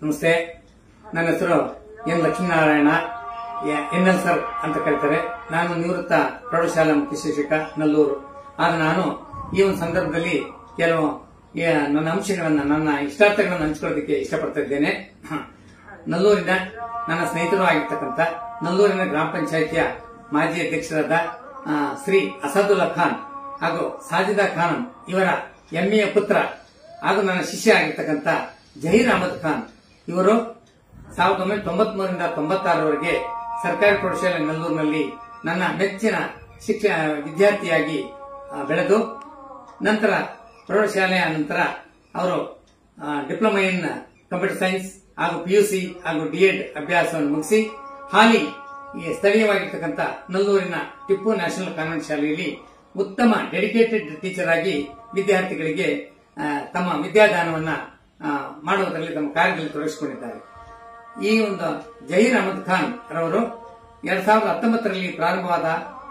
ನಮಸ್ತೆ, ನನ್ನ ಹೆಸರು ಎನ್ ಲಕ್ಷ್ಮೀನಾರಾಯಣ, NL ಸರ್ ಅಂತ ಕರೀತಾರೆ. ನಾನು ನಿವೃತ್ತ ಪ್ರೌಢಶಾಲಾ ಮುಖ್ಯ ಶಿಕ್ಷಕ ನಲ್ಲೂರು. ಆಗ ನಾನು ಈ ಒಂದು ಸಂದರ್ಭದಲ್ಲಿ ಕೆಲವು ನನ್ನ ಅಂಶಗಳನ್ನ, ನನ್ನ ಇಷ್ಟಾರ್ಥಗಳನ್ನು ಹಂಚಿಕೊಳ್ಳೋದಕ್ಕೆ ಇಷ್ಟಪಡ್ತಾ ಇದ್ದೇನೆ. ನಲ್ಲೂರಿನ ನನ್ನ ಸ್ನೇಹಿತರು ಆಗಿರ್ತಕ್ಕಂಥ ನಲ್ಲೂರಿನ ಗ್ರಾಮ ಪಂಚಾಯಿತಿಯ ಮಾಜಿ ಅಧ್ಯಕ್ಷರಾದ ಶ್ರೀ ಅಸದುಲ್ಲಾ ಖಾನ್ ಹಾಗೂ ಸಾಜಿದಾ ಖಾನ್ ಇವರ ಎಮ್ಮೆಯ ಪುತ್ರ ಹಾಗೂ ನನ್ನ ಶಿಷ್ಯ ಆಗಿರ್ತಕ್ಕಂಥ ಜಹೀರ್ ಅಹಮದ್ ಖಾನ್ ಇವರು 1993ರಿಂದ 96ರವರೆಗೆ ಸರ್ಕಾರಿ ಪ್ರೌಢಶಾಲೆ ನಲ್ಲೂರಿನಲ್ಲಿ ನನ್ನ ಮೆಚ್ಚಿನ ವಿದ್ಯಾರ್ಥಿಯಾಗಿ ಬೆಳೆದು, ನಂತರ ಪ್ರೌಢಶಾಲೆಯ ನಂತರ ಅವರು ಡಿಪ್ಲೊಮಾ ಇನ್ ಕಂಪ್ಯೂಟರ್ ಸೈನ್ಸ್ ಹಾಗೂ PUC ಹಾಗೂ DED ಅಭ್ಯಾಸವನ್ನು ಮುಗಿಸಿ ಹಾಲಿ ಸ್ಥಳೀಯವಾಗಿರ್ತಕ್ಕಂಥ ನಲ್ಲೂರಿನ ಟಿಪ್ಪು ನ್ಯಾಷನಲ್ ಕಾನ್ವೆಂಟ್ ಶಾಲೆಯಲ್ಲಿ ಉತ್ತಮ ಡೆಡಿಕೇಟೆಡ್ ಟೀಚರ್ ಆಗಿ ವಿದ್ಯಾರ್ಥಿಗಳಿಗೆ ತಮ್ಮ ವಿದ್ಯಾದಾನವನ್ನ ಮಾಡುವುದರಲ್ಲಿ ತಮ್ಮ ಕಾರ್ಯದಲ್ಲಿ ತೊಡಗಿಸಿಕೊಂಡಿದ್ದಾರೆ. ಈ ಒಂದು ಜಹೀರ್ ಅಹಮದ್ ಖಾನ್ ರವರು 2019ರಲ್ಲಿ ಪ್ರಾರಂಭವಾದ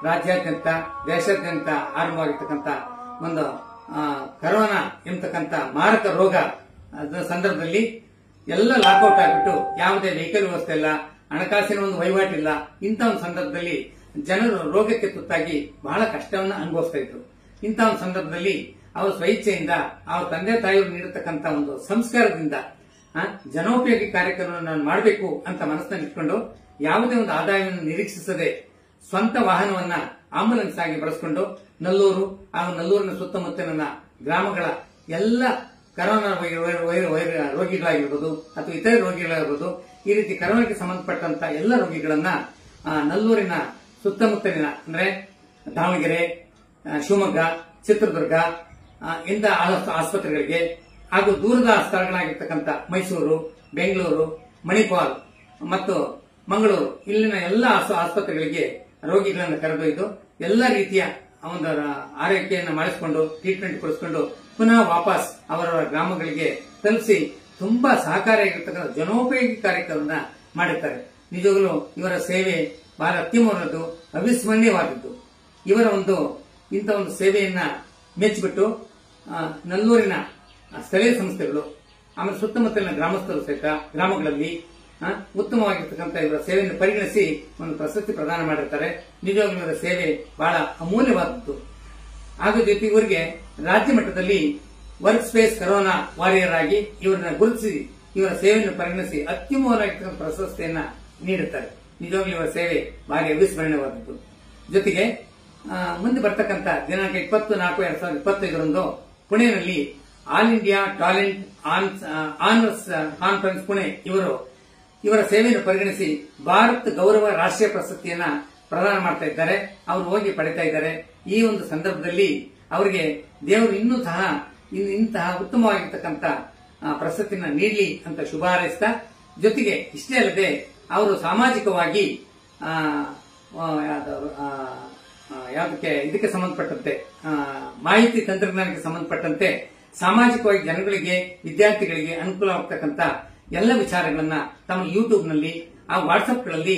ರಾಜ್ಯಾದ್ಯಂತ ದೇಶಾದ್ಯಂತ ಆರಂಭವಾಗಿರ್ತಕ್ಕಂಥ ಒಂದು ಕರೋನಾ ಎಂಬತಕ್ಕಂಥ ಮಾರಕ ರೋಗ ಸಂದರ್ಭದಲ್ಲಿ ಎಲ್ಲ ಲಾಕ್ಔಟ್ ಆಗಿಬಿಟ್ಟು ಯಾವುದೇ ವೆಹಿಕಲ್ ವ್ಯವಸ್ಥೆ ಇಲ್ಲ, ಹಣಕಾಸಿನ ಒಂದು ವಹಿವಾಟಿಲ್ಲ. ಇಂಥ ಒಂದು ಸಂದರ್ಭದಲ್ಲಿ ಜನರು ರೋಗಕ್ಕೆ ತುತ್ತಾಗಿ ಬಹಳ ಕಷ್ಟವನ್ನು ಅನುಭವಿಸ್ತಾ ಇದ್ರು. ಇಂಥ ಒಂದು ಸಂದರ್ಭದಲ್ಲಿ ಅವರು ಸ್ವಇಚ್ಛೆಯಿಂದ ಅವ್ರ ತಂದೆ ತಾಯಿಯವರು ನೀಡತಕ್ಕಂಥ ಒಂದು ಸಂಸ್ಕಾರದಿಂದ ಜನೋಪಯೋಗಿ ಕಾರ್ಯಕ್ರಮವನ್ನು ಮಾಡಬೇಕು ಅಂತ ಮನಸ್ಸಿನಲ್ಲಿ ಇಟ್ಕೊಂಡು ಯಾವುದೇ ಒಂದು ಆದಾಯವನ್ನು ನಿರೀಕ್ಷಿಸದೆ ಸ್ವಂತ ವಾಹನವನ್ನ ಆಂಬುಲೆನ್ಸ್ ಆಗಿ ಬಳಸಿಕೊಂಡು ನಲ್ಲೂರು ಹಾಗೂ ನಲ್ಲೂರಿನ ಸುತ್ತಮುತ್ತಲಿನ ಗ್ರಾಮಗಳ ಎಲ್ಲ ಕರೋನಾ ರೋಗಿಗಳಾಗಿರ್ಬೋದು ಅಥವಾ ಇತರೆ ರೋಗಿಗಳಾಗಿರ್ಬೋದು, ಈ ರೀತಿ ಕರೋನಾಗೆ ಸಂಬಂಧಪಟ್ಟಂತ ಎಲ್ಲ ರೋಗಿಗಳನ್ನ ನಲ್ಲೂರಿನ ಸುತ್ತಮುತ್ತಲಿನ ಅಂದ್ರೆ ದಾವಣಗೆರೆ, ಶಿವಮೊಗ್ಗ, ಚಿತ್ರದುರ್ಗ ಇಂಥ ಆಸ್ಪತ್ರೆಗಳಿಗೆ ಹಾಗೂ ದೂರದ ಸ್ಥಳಗಳಾಗಿರ್ತಕ್ಕಂಥ ಮೈಸೂರು, ಬೆಂಗಳೂರು, ಮಣಿಪಾಲ್ ಮತ್ತು ಮಂಗಳೂರು ಇಲ್ಲಿನ ಎಲ್ಲ ಆಸ್ಪತ್ರೆಗಳಿಗೆ ರೋಗಿಗಳನ್ನು ಕರೆದೊಯ್ದು ಎಲ್ಲ ರೀತಿಯ ಒಂದು ಆರೈಕೆಯನ್ನು ಮಾಡಿಸಿಕೊಂಡು ಟ್ರೀಟ್ಮೆಂಟ್ ಕೊಡಿಸಿಕೊಂಡು ಪುನಃ ವಾಪಸ್ ಅವರವರ ಗ್ರಾಮಗಳಿಗೆ ತಲುಪಿಸಿ ತುಂಬಾ ಸಹಕಾರಿಯಾಗಿರ್ತಕ್ಕಂಥ ಜನೋಪಯೋಗಿ ಕಾರ್ಯಕ್ರಮವನ್ನು ಮಾಡಿರ್ತಾರೆ. ನಿಜವಾಗಲೂ ಇವರ ಸೇವೆ ಬಹಳ ಅತ್ಯುತ್ತಮವಾದದ್ದು, ಅವಿಸ್ಮರಣೀಯವಾದದ್ದು. ಇವರ ಇಂಥ ಒಂದು ಸೇವೆಯನ್ನ ಮೆಚ್ಚಿಬಿಟ್ಟು ನಲ್ಲೂರಿನ ಸ್ಥಳೀಯ ಸಂಸ್ಥೆಗಳು ಆಮೇಲೆ ಸುತ್ತಮುತ್ತಲಿನ ಗ್ರಾಮಸ್ಥರು ಸಹಿತ ಗ್ರಾಮಗಳಲ್ಲಿ ಉತ್ತಮವಾಗಿರ್ತಕ್ಕಂಥ ಇವರ ಸೇವೆಯನ್ನು ಪರಿಗಣಿಸಿ ಒಂದು ಪ್ರಶಸ್ತಿ ಪ್ರದಾನ ಮಾಡಿರ್ತಾರೆ. ನಿಜವಾಗ್ಲೂ ಇವರ ಸೇವೆ ಬಹಳ ಅಮೂಲ್ಯವಾದದ್ದು. ಹಾಗೂ ಜೊತೆ ಇವರಿಗೆ ರಾಜ್ಯ ಮಟ್ಟದಲ್ಲಿ ವರ್ಕ್ ಸ್ಪೇಸ್ ಕರೋನಾ ವಾರಿಯರ್ ಆಗಿ ಇವರನ್ನ ಗುರುತಿಸಿ ಇವರ ಸೇವೆಯನ್ನು ಪರಿಗಣಿಸಿ ಅತ್ಯುತ್ತಮವಾಗಿರ್ತಕ್ಕಂಥ ಪ್ರಶಸ್ತಿಯನ್ನ ನೀಡುತ್ತಾರೆ. ನಿಜವಾಗ್ಲೂ ಇವರ ಸೇವೆ ಭಾರಿ ಅವಿಸ್ಮರಣೀಯವಾದದ್ದು. ಜೊತೆಗೆ ಮುಂದೆ ಬರ್ತಕ್ಕಂಥ ದಿನಾಂಕ 24/2025 ಪುಣೆಯಲ್ಲಿ all India talent honours conference Pune ಇವರ ಸೇವೆಯನ್ನು ಪರಿಗಣಿಸಿ ಭಾರತ್ ಗೌರವ ರಾಷ್ಟ್ರೀಯ ಪ್ರಶಸ್ತಿಯನ್ನ ಪ್ರದಾನ ಮಾಡ್ತಾ ಇದ್ದಾರೆ. ಅವರು ಹೋಗಿ ಪಡಿತಾ ಇದ್ದಾರೆ. ಈ ಒಂದು ಸಂದರ್ಭದಲ್ಲಿ ಅವರಿಗೆ ದೇವರು ಇನ್ನೂ ಸಹ ಇಂತಹ ಉತ್ತಮವಾಗಿರ್ತಕ್ಕಂಥ ಪ್ರಶಸ್ತಿಯನ್ನ ನೀಡಲಿ ಅಂತ ಶುಭ ಹಾರೈಸ್ತಾ, ಜೊತೆಗೆ ಇಷ್ಟೇ ಅಲ್ಲದೆ ಅವರು ಸಾಮಾಜಿಕವಾಗಿ ಇದಕ್ಕೆ ಸಂಬಂಧಪಟ್ಟಂತೆ ಮಾಹಿತಿ ತಂತ್ರಜ್ಞಾನಕ್ಕೆ ಸಂಬಂಧಪಟ್ಟಂತೆ ಸಾಮಾಜಿಕವಾಗಿ ಜನಗಳಿಗೆ, ವಿದ್ಯಾರ್ಥಿಗಳಿಗೆ ಅನುಕೂಲವಾಗತಕ್ಕಂಥ ಎಲ್ಲ ವಿಚಾರಗಳನ್ನ ತಮ್ಮ ಯೂಟ್ಯೂಬ್ ನಲ್ಲಿ ಆ ವಾಟ್ಸ್ಆಪ್ಗಳಲ್ಲಿ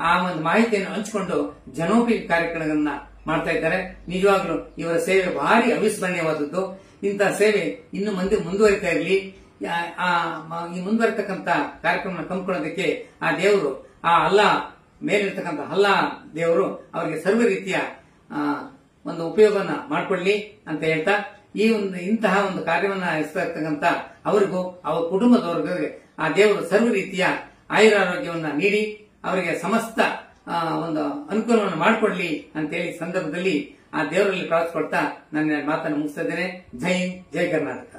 ಆ ಒಂದು ಮಾಹಿತಿಯನ್ನು ಹಂಚಿಕೊಂಡು ಜನೋಪಯೋಗಿ ಕಾರ್ಯಕ್ರಮಗಳನ್ನ ಮಾಡ್ತಾ ಇದ್ದಾರೆ. ನಿಜವಾಗ್ಲೂ ಇವರ ಸೇವೆ ಭಾರಿ ಅವಿಸ್ಮರಣೀಯವಾದದ್ದು. ಇಂತಹ ಸೇವೆ ಇನ್ನು ಮುಂದುವರಿತಾ ಇರಲಿ. ಈ ಮುಂದುವರಿತಕ್ಕಂಥ ಕಾರ್ಯಕ್ರಮ ಕಂಡುಕೊಳ್ಳೋದಕ್ಕೆ ಆ ದೇವರು, ಆ ಅಲ್ಲಾ ಮೇಲಿರ್ತಕ್ಕಂಥ ಅಲ್ಲಾ ದೇವರು ಅವರಿಗೆ ಸರ್ವ ರೀತಿಯ ಒಂದು ಉಪಯೋಗವನ್ನ ಮಾಡಿಕೊಳ್ಳಿ ಅಂತ ಹೇಳ್ತಾ, ಇಂತಹ ಒಂದು ಕಾರ್ಯವನ್ನ ಎಸ್ತಾ ಇರ್ತಕ್ಕಂಥ ಅವರಿಗೂ ಅವರ ಕುಟುಂಬದವರಿಗೆ ಆ ದೇವರು ಸರ್ವ ರೀತಿಯ ಆಯುರಾರೋಗ್ಯವನ್ನ ನೀಡಿ ಅವರಿಗೆ ಸಮಸ್ತ ಒಂದು ಅನುಕೂಲವನ್ನು ಮಾಡಿಕೊಡ್ಲಿ ಅಂತೇಳಿ ಸಂದರ್ಭದಲ್ಲಿ ಆ ದೇವರಲ್ಲಿ ಪ್ರಾರ್ಥಿಸ್ಕೊಳ್ತಾ ನನ್ನ ಮಾತನ್ನು ಮುಗಿಸ್ತಾ ಇದ್ದೇನೆ. ಜೈ ಹಿಂದ್, ಜೈ ಕರ್ನಾಟಕ.